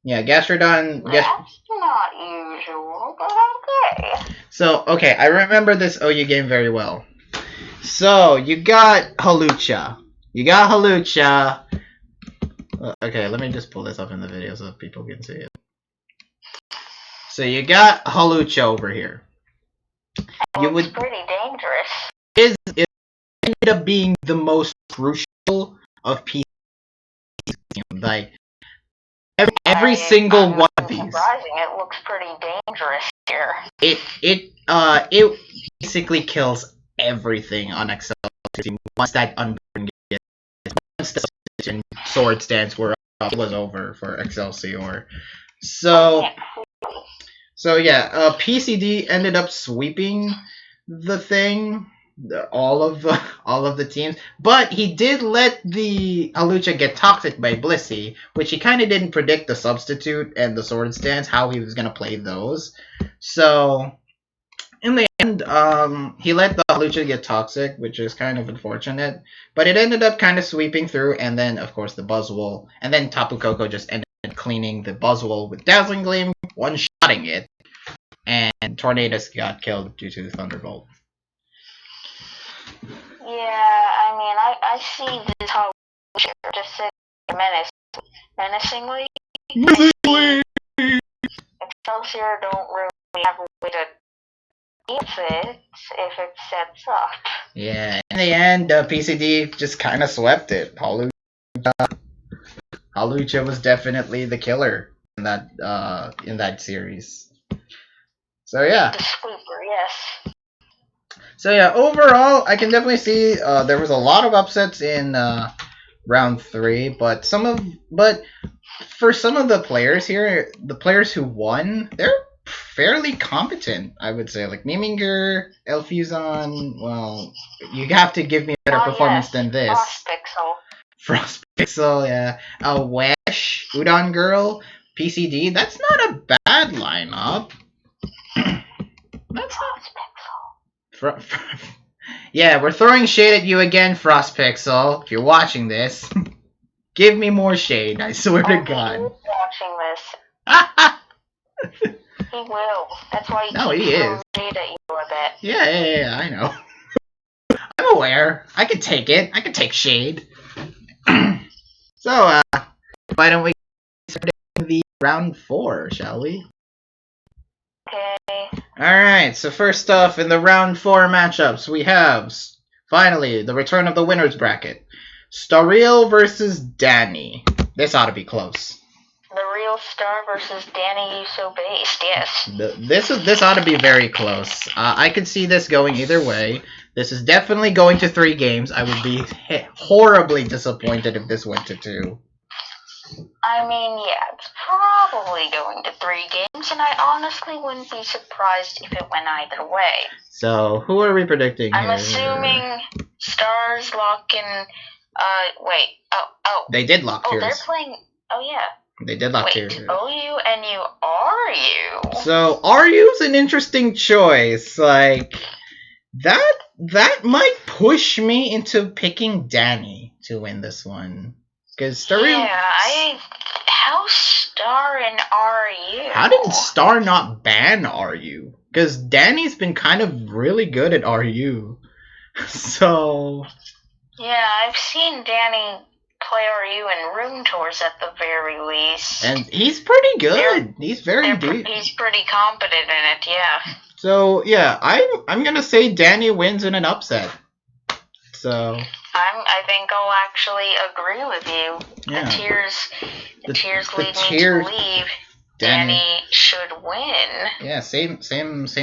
Yeah, Gastrodon. That's not usual, but okay. So, okay, I remember this OU game very well. So, you got Hawlucha. Okay, let me just pull this up in the video so people can see it. So, you got Hawlucha over here. It's pretty dangerous. It ended up being the most crucial of PC. Like, every single one of these. Surprising, it looks pretty dangerous here. It basically kills everything on Excelsior once that unburn gets. Once the Sword Stance were up, it was over for Excelsior. So yeah, PCD ended up sweeping the thing, all of the teams, but he did let the Hawlucha get toxic by Blissey, which he kind of didn't predict the substitute and the Sword Stance, how he was gonna play those. So in the end, he let the Hawlucha get toxic, which is kind of unfortunate, but it ended up kind of sweeping through, and then of course the Buzzwole, and then Tapu Koko just ended up cleaning the Buzzwole with Dazzling Gleam, one-shotting it, and Tornadus got killed due to Thunderbolt. Yeah, I mean, I see this whole just sitting menacingly. Excelsior don't really have a way to defend if it sets up. Yeah, in the end, PCD just kind of swept it. Hawlucha was definitely the killer in that series. So yeah. The sweeper, yes. So yeah, overall, I can definitely see there was a lot of upsets in round 3, but for some of the players here, the players who won, they're fairly competent, I would say. Like Miminger, Fuzon, well, you have to give me a better performance than this. Frostpixel, yeah. Wesh, Udon Girl, PCD, that's not a bad lineup. That's not... Yeah, we're throwing shade at you again, Frostpixel. If you're watching this, give me more shade, I swear to God. He's watching this. He will. That's why he keeps throwing shade at you, I bet. Yeah, I know. I'm aware. I can take it. I can take shade. So, why don't we start the round 4, shall we? Okay. Alright, so first off, in the round 4 matchups, we have, finally, the return of the winner's bracket. Starreal versus Danny. This ought to be close. The real Star versus Danny Uso based, yes. This ought to be very close. I could see this going either way. This is definitely going to 3 games. I would be horribly disappointed if this went to 2. I mean, yeah, it's probably going to 3 games, and I honestly wouldn't be surprised if it went either way. So, who are we predicting here? I'm assuming Stars lock in, wait, oh. They did lock tiers. Oh, they're playing, oh yeah. They did lock tiers. Wait, OU and you RU? So, RU's an interesting choice. Like, that might push me into picking Danny to win this one. Because Starreal... Yeah, how's Star and RU? How did Star not ban RU? Because Danny's been kind of really good at RU. So... Yeah, I've seen Danny play RU in room tours at the very least. And he's pretty good. He's very deep. He's pretty competent in it, yeah. So, yeah, I'm going to say Danny wins in an upset. So... I think I'll actually agree with you. Yeah. The tears lead me to believe Danny should win. Yeah, same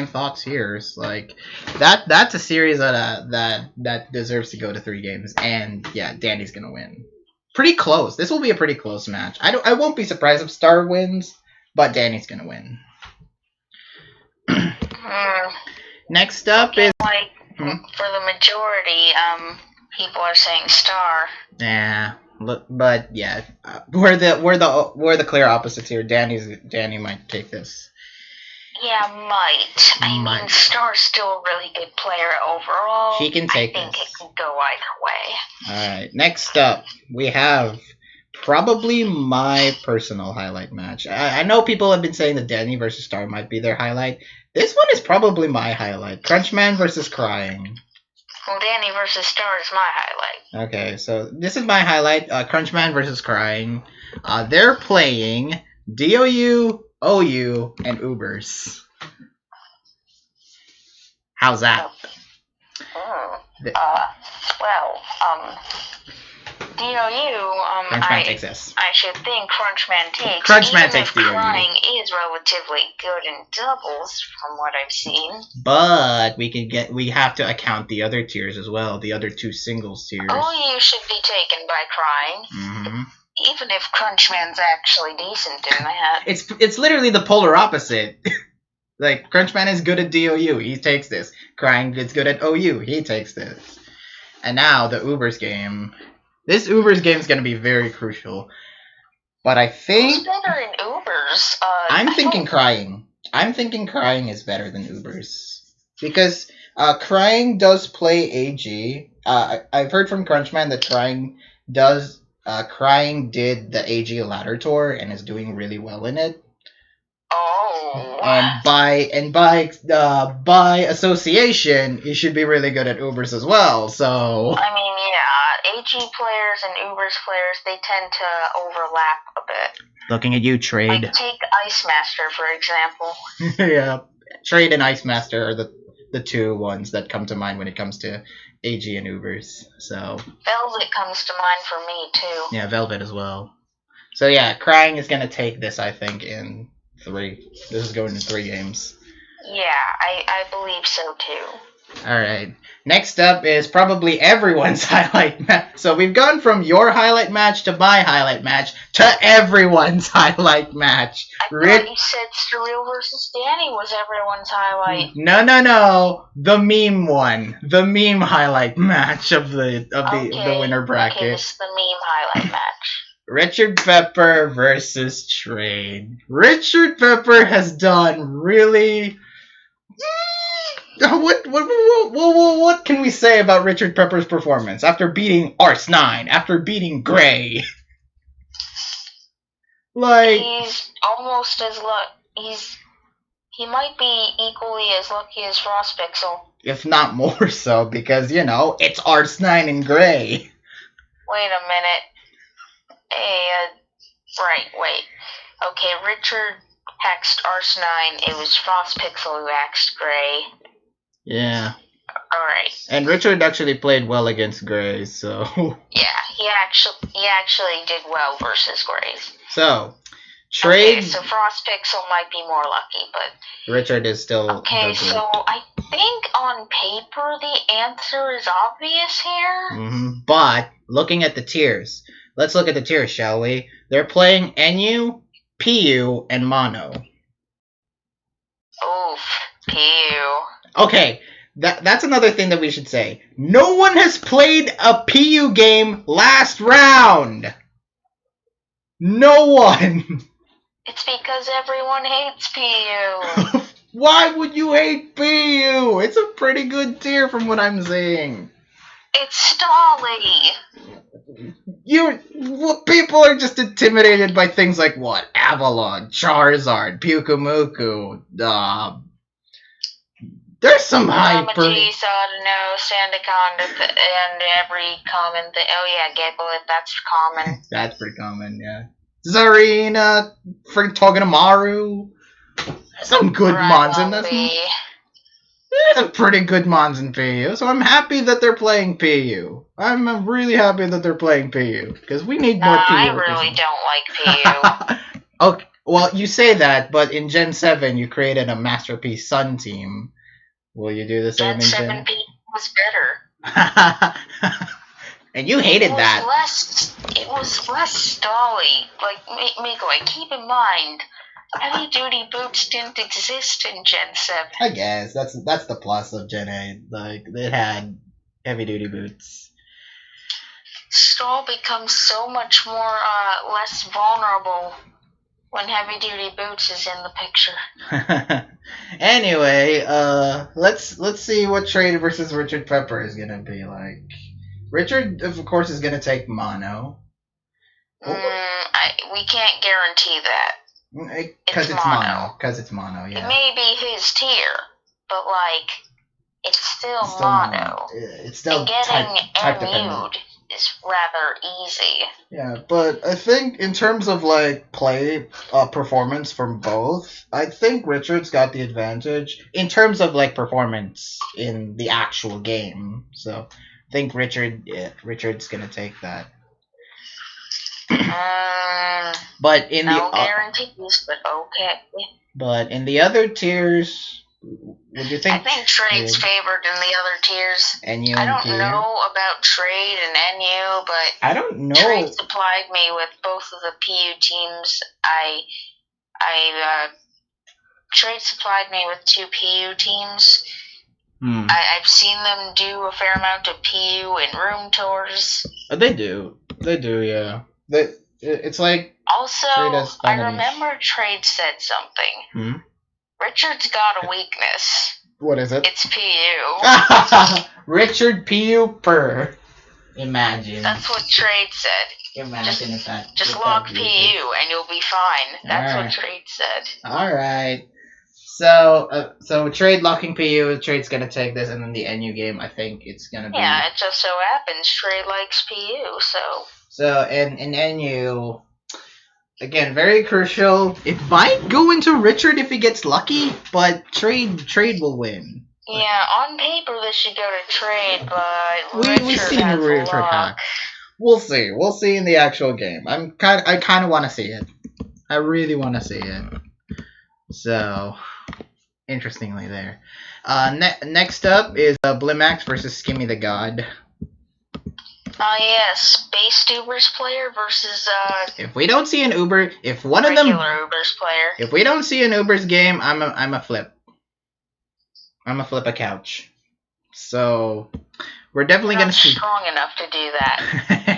thoughts here. It's like that's a series that deserves to go to 3 games, and yeah, Danny's gonna win. Pretty close. This will be a pretty close match. I won't be surprised if Star wins, but Danny's gonna win. Next up is for the majority. People are saying Star. Yeah, but yeah, we're the clear opposites here. Danny might take this. Yeah, might. I mean, Star's still a really good player overall. He can take this. I think it can go either way. All right, next up we have probably my personal highlight match. I know people have been saying that Danny versus Star might be their highlight. This one is probably my highlight. Crunchman versus Crying. Well, Danny versus Star is my highlight. Okay, so this is my highlight. Crunchman versus Crying. They're playing DOU, OU, and Ubers. How's that? DOU, Crunchman takes this. I should think Crunchman takes. Crunchman takes DOU. Crying is relatively good in doubles, from what I've seen. But we have to account the other tiers as well, the other 2 singles tiers. OU should be taken by Crying. Mm-hmm. Even if Crunchman's actually decent in that. It's literally the polar opposite. Like, Crunchman is good at DOU, he takes this. Crying is good at OU, he takes this. And now, the Ubers game. This Ubers game is going to be very crucial. But I think... Who's better in Ubers? I'm thinking Crying. I'm thinking Crying is better than Ubers. Because Crying does play AG. I've heard from Crunchman that Crying did the AG ladder tour and is doing really well in it. Oh. And by association, he should be really good at Ubers as well. So I mean, yeah, AG players and Ubers players, they tend to overlap a bit. Looking at you, Trade. Like take Ice Master for example. Yeah, Trade and Ice Master are the 2 ones that come to mind when it comes to AG and Ubers. So Velvet comes to mind for me too. Yeah, Velvet as well. So yeah, Crying is gonna take this, I think, in 3. This is going to 3 games. Yeah, I believe so too. Alright. Next up is probably everyone's highlight match. So we've gone from your highlight match to my highlight match to everyone's highlight match. I thought you said Surreal versus Danny was everyone's highlight. No. The meme one. The meme highlight match of the winner bracket. Okay, this is the meme highlight match. Richard Pepper versus Trade. Richard Pepper has done really... What can we say about Richard Pepper's performance after beating Arse9, after beating Gray? Like, he's almost as he might be equally as lucky as Frostpixel. If not more so, because, you know, it's Arse9 and Gray. Wait a minute. Wait. Okay, Richard hexed Arse9. It was Frostpixel who hexed Gray. Yeah. Alright. And Richard actually played well against Gray, so... Yeah, he actually did well versus Gray. So, Trade... Okay, so Frostpixel might be more lucky, but... Richard is still... Okay, so I think on paper the answer is obvious here. But, looking at the tiers... Let's look at the tiers, shall we? They're playing NU, PU, and Mono. Oof, PU. Okay, that's another thing that we should say. No one has played a PU game last round. No one. It's because everyone hates PU. Why would you hate PU? It's a pretty good tier from what I'm seeing. It's Stolly. People are just intimidated by things like what? Avalon, Charizard, Pyukumuku, there's some hyper... Amatisse, Audino, Sandaconda, and every common thing. Oh yeah, Gablet, that's common. That's pretty common, yeah. Zarina, freaking Togedemaru. Some good mons in this. There's some pretty good mons in PU, so I'm happy that they're playing PU. I'm really happy that they're playing PU, because we need more PU. I really don't like PU. Okay, well, you say that, but in Gen 7 you created a Masterpiece Sun team. Will you do the same in Gen 7? Gen 7 was better. And you hated that. It was less stally. Like, Miko, keep in mind, heavy duty boots didn't exist in Gen 7. I guess that's the plus of Gen 8. Like, it had heavy duty boots. Stall becomes so much more less vulnerable when heavy duty boots is in the picture. Anyway, let's see what Trade versus Richard Pepper is gonna be like. Richard, of course, is gonna take Mono. We can't guarantee that. Because it's mono. Because it's mono, yeah. It may be his tier, but like, it's still mono. It's still and getting type dependent. Is rather easy. Yeah, but I think in terms of like play performance from both, I think Richard's got the advantage in terms of like performance in the actual game. So I think Richard's gonna take that. But in no guarantees, but okay. But in the other tiers, would you think? I think Trade's favored in the other tiers. NU I don't know about Trade and NU, but I don't know. Trade supplied me with both of the PU teams. Trade supplied me with 2 PU teams. I've seen them do a fair amount of PU in room tours. They do, yeah. It's like also, I remember Trade said something. Richard's got a weakness. What is it? It's PU. Richard PU per. Imagine. That's what Trade said. Imagine just log PU and you'll be fine. That's what Trade said. Alright. So Trade locking PU, Trade's gonna take this, and then the NU game, I think it's gonna be... Yeah, it just so happens Trade likes PU, so... So, in NU, again, very crucial. It might go into Richard if he gets lucky, but Trade will win. Yeah, on paper this should go to Trade, but we've seen Richard hack. We'll see. We'll see in the actual game. I kind of want to see it. I really want to see it. So, interestingly there. Next up is Blimax versus Skimmy the God. Yes, Space Ubers player versus If we don't see an Uber, if one of them, Ubers player. if we don't see an Uber's game, I'm a flip. I'm a flip a couch. So we're definitely You're gonna see. Strong enough to do that.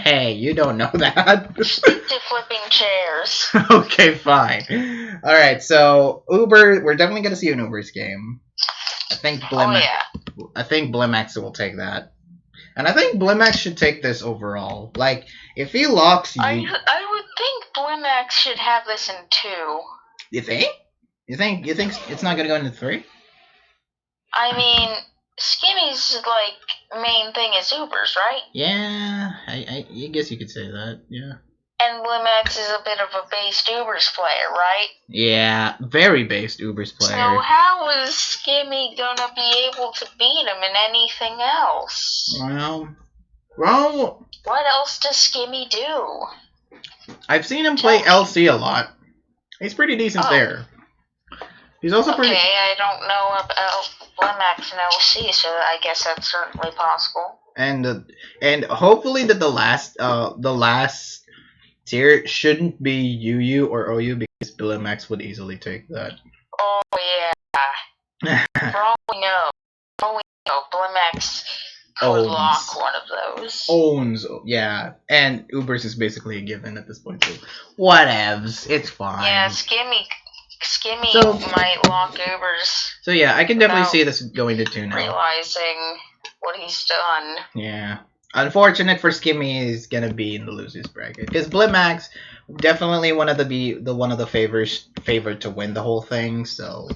Hey, you don't know that. Stick to flipping chairs. Okay, fine. All right, so Uber, we're definitely gonna see an Uber's game. I think Blimax will take that. And I think Blimax should take this overall. Like, if he locks you... I would think Blimax should have this in 2. You think? You think it's not going to go into 3? I mean, Skimmy's, like, main thing is Ubers, right? Yeah, I guess you could say that, yeah. And Blimax is a bit of a based Ubers player, right? Yeah, very based Ubers player. So how is Skimmy gonna be able to beat him in anything else? Well... What else does Skimmy do? I've seen him play LC a lot. He's pretty decent there. He's also pretty... Okay, I don't know about Blimax and LC, so I guess that's certainly possible. And hopefully that the last tier shouldn't be UU or OU because Blimax would easily take that. Oh yeah. For all we know, Blimax could lock one of those. Owns, yeah. And Ubers is basically a given at this point, so whatevs. It's fine. Yeah, Skimmy might lock Ubers. So yeah, I can definitely see this going to 2 now. Realizing what he's done. Yeah. Unfortunate for Skimmy is gonna be in the losers bracket because Blimax definitely one of the favored to win the whole thing. So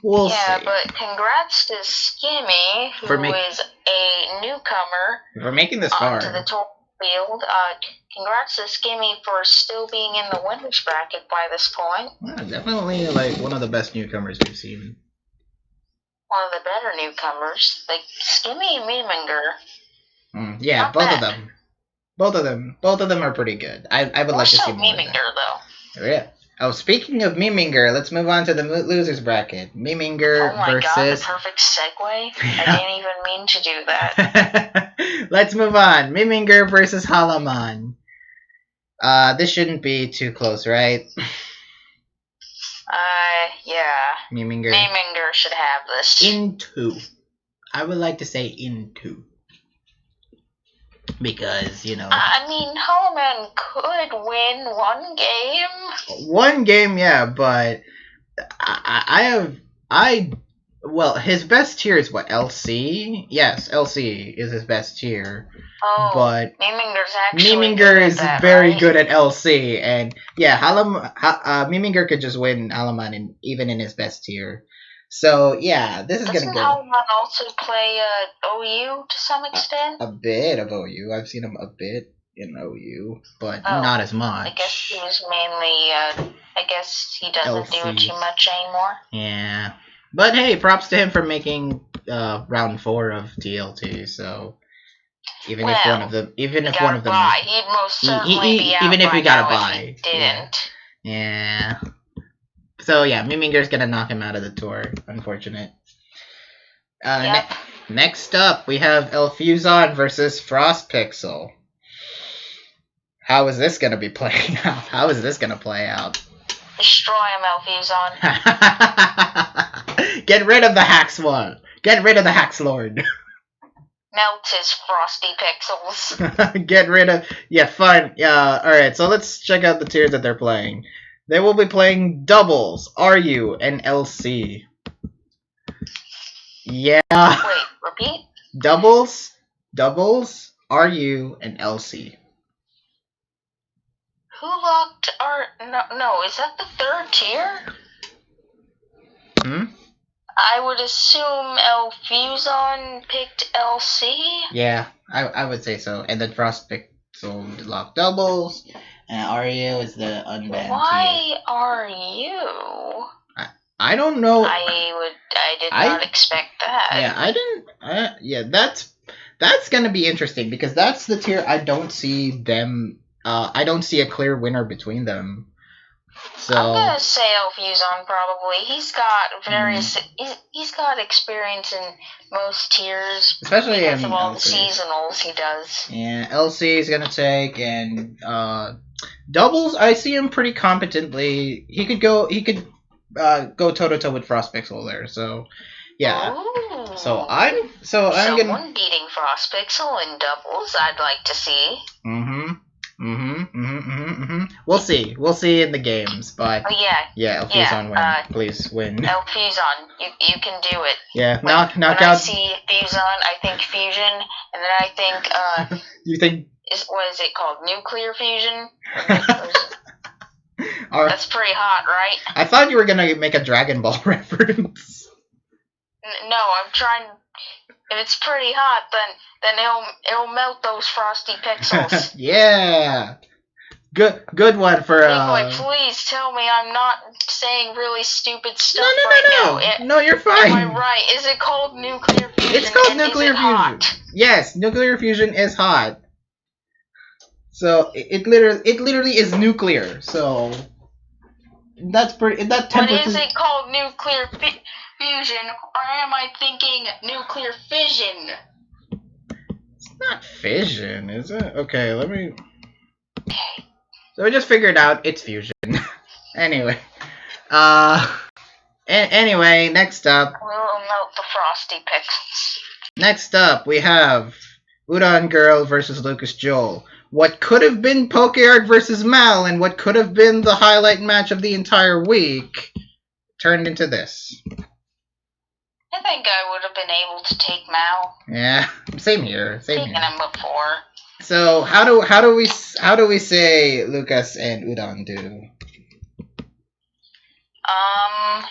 we'll see. Yeah, but congrats to Skimmy, who is a newcomer for making this far to the tour field. Congrats to Skimmy for still being in the winners bracket by this point. Yeah, definitely like one of the best newcomers we've seen. One of the better newcomers, like Skimmy and Miminger. Yeah, Not both bad. of them. Both of them are pretty good. I would like to see more Miminger, of that. though. Yeah. Oh, speaking of Miminger, let's move on to the losers bracket. Miminger versus... God, the perfect segue. I didn't even mean to do that. Let's move on. Miminger versus Holoman. This shouldn't be too close, right? Yeah. Miminger should have this. in 2. I would like to say in 2. Because, you know... I mean, Holoman could win one game. One game, yeah, but... Well, his best tier is what, LC? Yes, LC is his best tier. Oh, but Miminger is very good at LC, and yeah, Miminger could just win Holoman even in his best tier. So yeah, this is gonna go. Doesn't Holoman also play OU to some extent? A bit of OU. I've seen him a bit in OU, but not as much. I guess he was mainly. I guess he doesn't do it too much anymore. Yeah, but hey, props to him for making round 4 of TLT. So even if one of them, he'd most certainly be out even if he got a bye, didn't. Yeah. So yeah, Miminger's gonna knock him out of the tour. Unfortunate. Next up, we have Fuzon versus Frost Pixel. How is this gonna be playing out? How is this gonna play out? Destroy him, Fuzon. Get rid of the Hax one. Get rid of the Hax Lord. Melt his frosty pixels. Get rid of... Yeah, fine. Yeah, alright, so let's check out the tiers that they're playing. They will be playing doubles, RU, and LC. Yeah. Wait, repeat? Doubles, RU, and LC. Who locked our... No, is that the 3rd tier? I would assume Fuzon picked LC? Yeah, I would say so. And then Frost Pixel locked doubles. And RU is the unbanned tier. Why RU? I don't know. I did not expect that. Yeah, I didn't. Yeah, that's gonna be interesting because that's the tier I don't see them. I don't see a clear winner between them. So I'm gonna say Fuzon probably. He's got various. He's got experience in most tiers, especially because in of all LCs. the seasonals he does. Yeah, LC is gonna take, and doubles. I see him pretty competently. He could go toe to toe with Frost Pixel there. So yeah. Ooh. So I'm Someone gonna beating Frost Pixel in doubles. I'd like to see. We'll see. We'll see in the games, but yeah, Fuzon win. Please win. Fuzon, you can do it. Yeah, when knock I out. see Fuzon, I think fusion, and then I think you think what is it called? Nuclear fusion? That's pretty hot, right? I thought you were gonna make a Dragon Ball reference. No, I'm trying. If it's pretty hot, then it'll melt those frosty pixels. Yeah. Good one for please tell me I'm not saying really stupid stuff now. No, you're fine. Am I right? Is it called nuclear fusion? It's called nuclear fusion. Hot? Yes, nuclear fusion is hot. So it literally is nuclear. So that's pretty. That temperature. But is it called nuclear fusion, or am I thinking nuclear fission? It's not fission, is it? Okay, let me. So we just figured out it's fusion. Anyway, anyway, next up. We'll melt the frosty pixels. Next up, we have Udon Girl versus Lucas Joel. What could have been PokeArt versus Mal, and what could have been the highlight match of the entire week, turned into this. I think I would have been able to take Mal. Yeah, same here. Taken him before. So how do we say Lucas and Udon do? I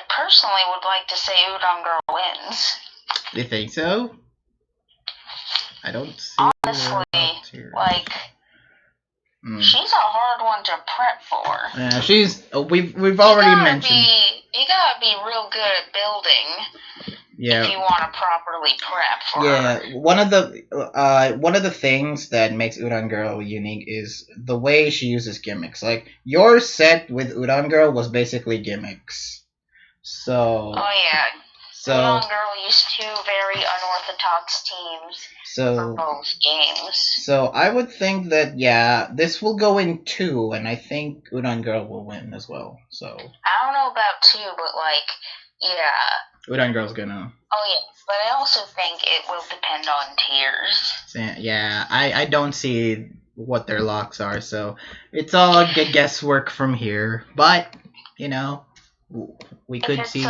personally would like to say Udon Girl wins. You think so? I don't see. Honestly, like she's a hard one to prep for. Yeah, she's. We've already mentioned. You gotta be real good at building. Yeah. If you want to properly prep for her. One of the things that makes Udon Girl unique is the way she uses gimmicks. Like your set with Udon Girl was basically gimmicks. So. Oh yeah. So Udon Girl used two very unorthodox teams for both games. So I would think that this will go in 2, and I think Udon Girl will win as well. So. I don't know about 2, but Udon Girl's gonna. Oh yeah, but I also think it will depend on tiers. Yeah, I don't see what their locks are, so it's all guesswork from here. But we could see.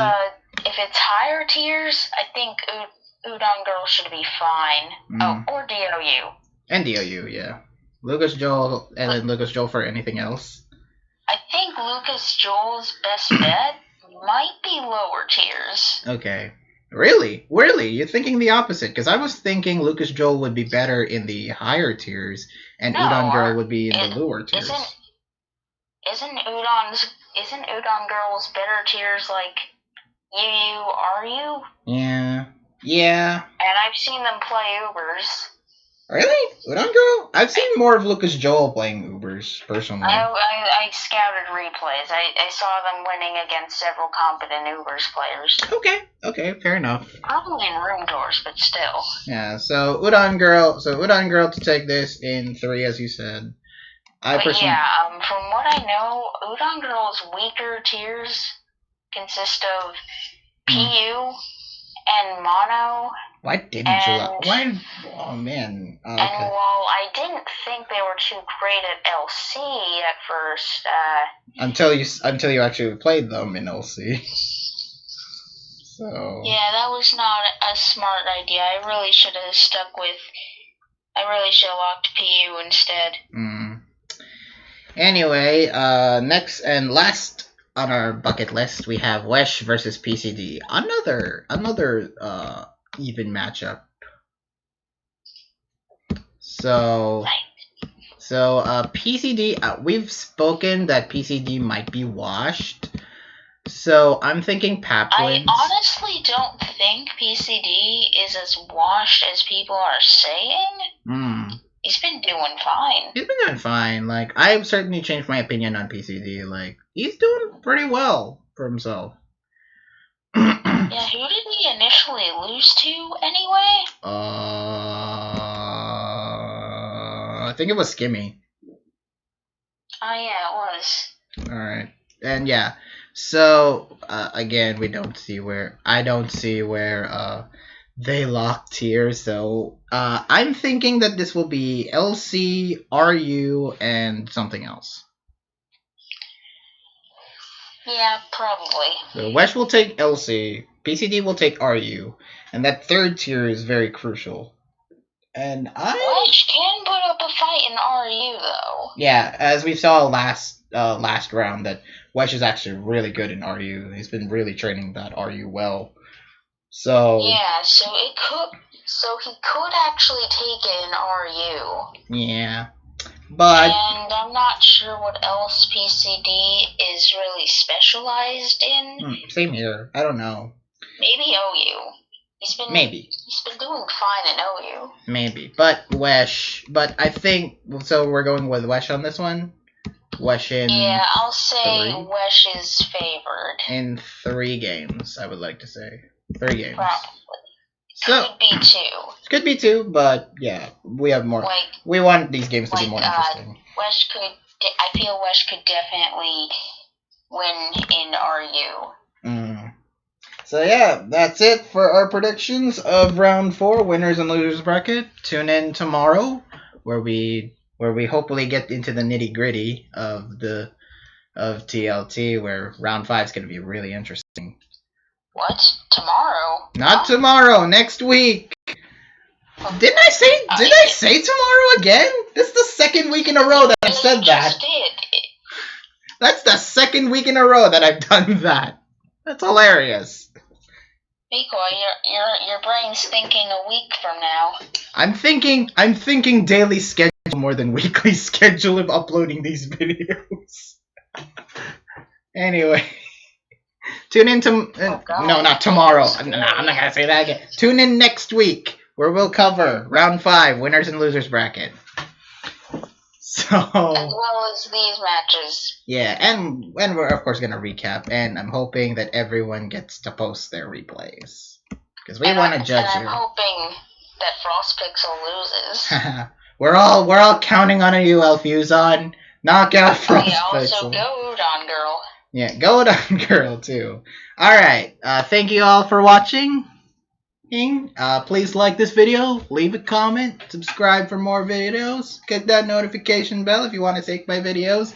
If it's higher tiers, I think Udon Girl should be fine. Oh, or DOU. And DOU, yeah. Lucas Joel, and then Lucas Joel for anything else. I think Lucas Joel's best bet might be lower tiers. Okay. Really? You're thinking the opposite? Because I was thinking Lucas Joel would be better in the higher tiers, and Udon Girl would be in the lower tiers. Isn't Udon Girl's better tiers like UU, RU? Yeah. And I've seen them play Ubers. Really? Udon Girl? I've seen more of Lucas Joel playing Ubers, personally. I scouted replays. I saw them winning against several competent Ubers players. Okay, fair enough. Probably in room doors, but still. Yeah, so Udon Girl to take this in 3, as you said. From what I know, Udon Girl's weaker tiers consist of PU and Mono. Why didn't you? Why? Oh man. Okay. And while I didn't think they were too great at LC at first, until you actually played them in LC. So. Yeah, that was not a smart idea. I really should have locked PU instead. Anyway, next and last on our bucket list, we have Wesh versus PCD. Another even matchup. So PCD, we've spoken that PCD might be washed. So I'm thinking Pap wins. I honestly don't think PCD is as washed as people are saying. He's been doing fine. He's been doing fine. Like, I've certainly changed my opinion on PCD. Like, he's doing pretty well for himself. Yeah, who did he initially lose to anyway? I think it was Skimmy. Oh yeah, it was. Alright. And yeah. So again, I don't see where they lock tiers, so I'm thinking that this will be LC, RU, and something else. Yeah, probably. So Wesh will take LC, PCD will take RU, and that third tier is very crucial. And Wesh can put up a fight in RU though. Yeah, as we saw last round, that Wesh is actually really good in RU. He's been really training that RU well. So yeah, so he could actually take it in RU. Yeah, but and I'm not sure what else PCD is really specialized in. Same here. I don't know. Maybe OU. He's been doing fine in OU. Maybe, but Wesh. But I think so. We're going with Wesh on this one. Wesh in. Yeah, I'll say Wesh is favored in 3 games. I would like to say 3 games. Probably. So, could be 2. Could be 2, but yeah, we have more. We want these games to be more interesting. I feel Wesh could definitely win in RU. So yeah, that's it for our predictions of round 4 winners and losers bracket. Tune in tomorrow where we hopefully get into the nitty gritty of TLT, where round 5 is going to be really interesting. What? Tomorrow? Not tomorrow. Next week. Did I say tomorrow again? This is the second week in a row that I've said that. That's the second week in a row that I've done that. That's hilarious. Miko, your brain's thinking a week from now. I'm thinking daily schedule more than weekly schedule of uploading these videos. Anyway, tune in to no, not tomorrow. I'm not gonna say that again. Tune in next week where we'll cover round 5 winners and losers bracket. So as well as these matches. Yeah, and we're of course gonna recap, and I'm hoping that everyone gets to post their replays because we want to judge here. I'm hoping that Frostpixel loses. we're all counting on you, Fuzon. Knock out Frostpixel. Yeah, also go Udon Girl. Yeah, go Udon Girl too. All right, thank you all for watching. Please like this video, leave a comment, subscribe for more videos, click that notification bell if you want to take my videos.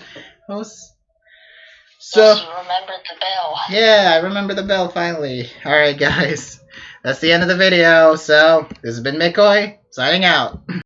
So, yes, you remembered the bell. Yeah, I remember the bell finally. Alright guys, that's the end of the video. So, this has been McCoy, signing out.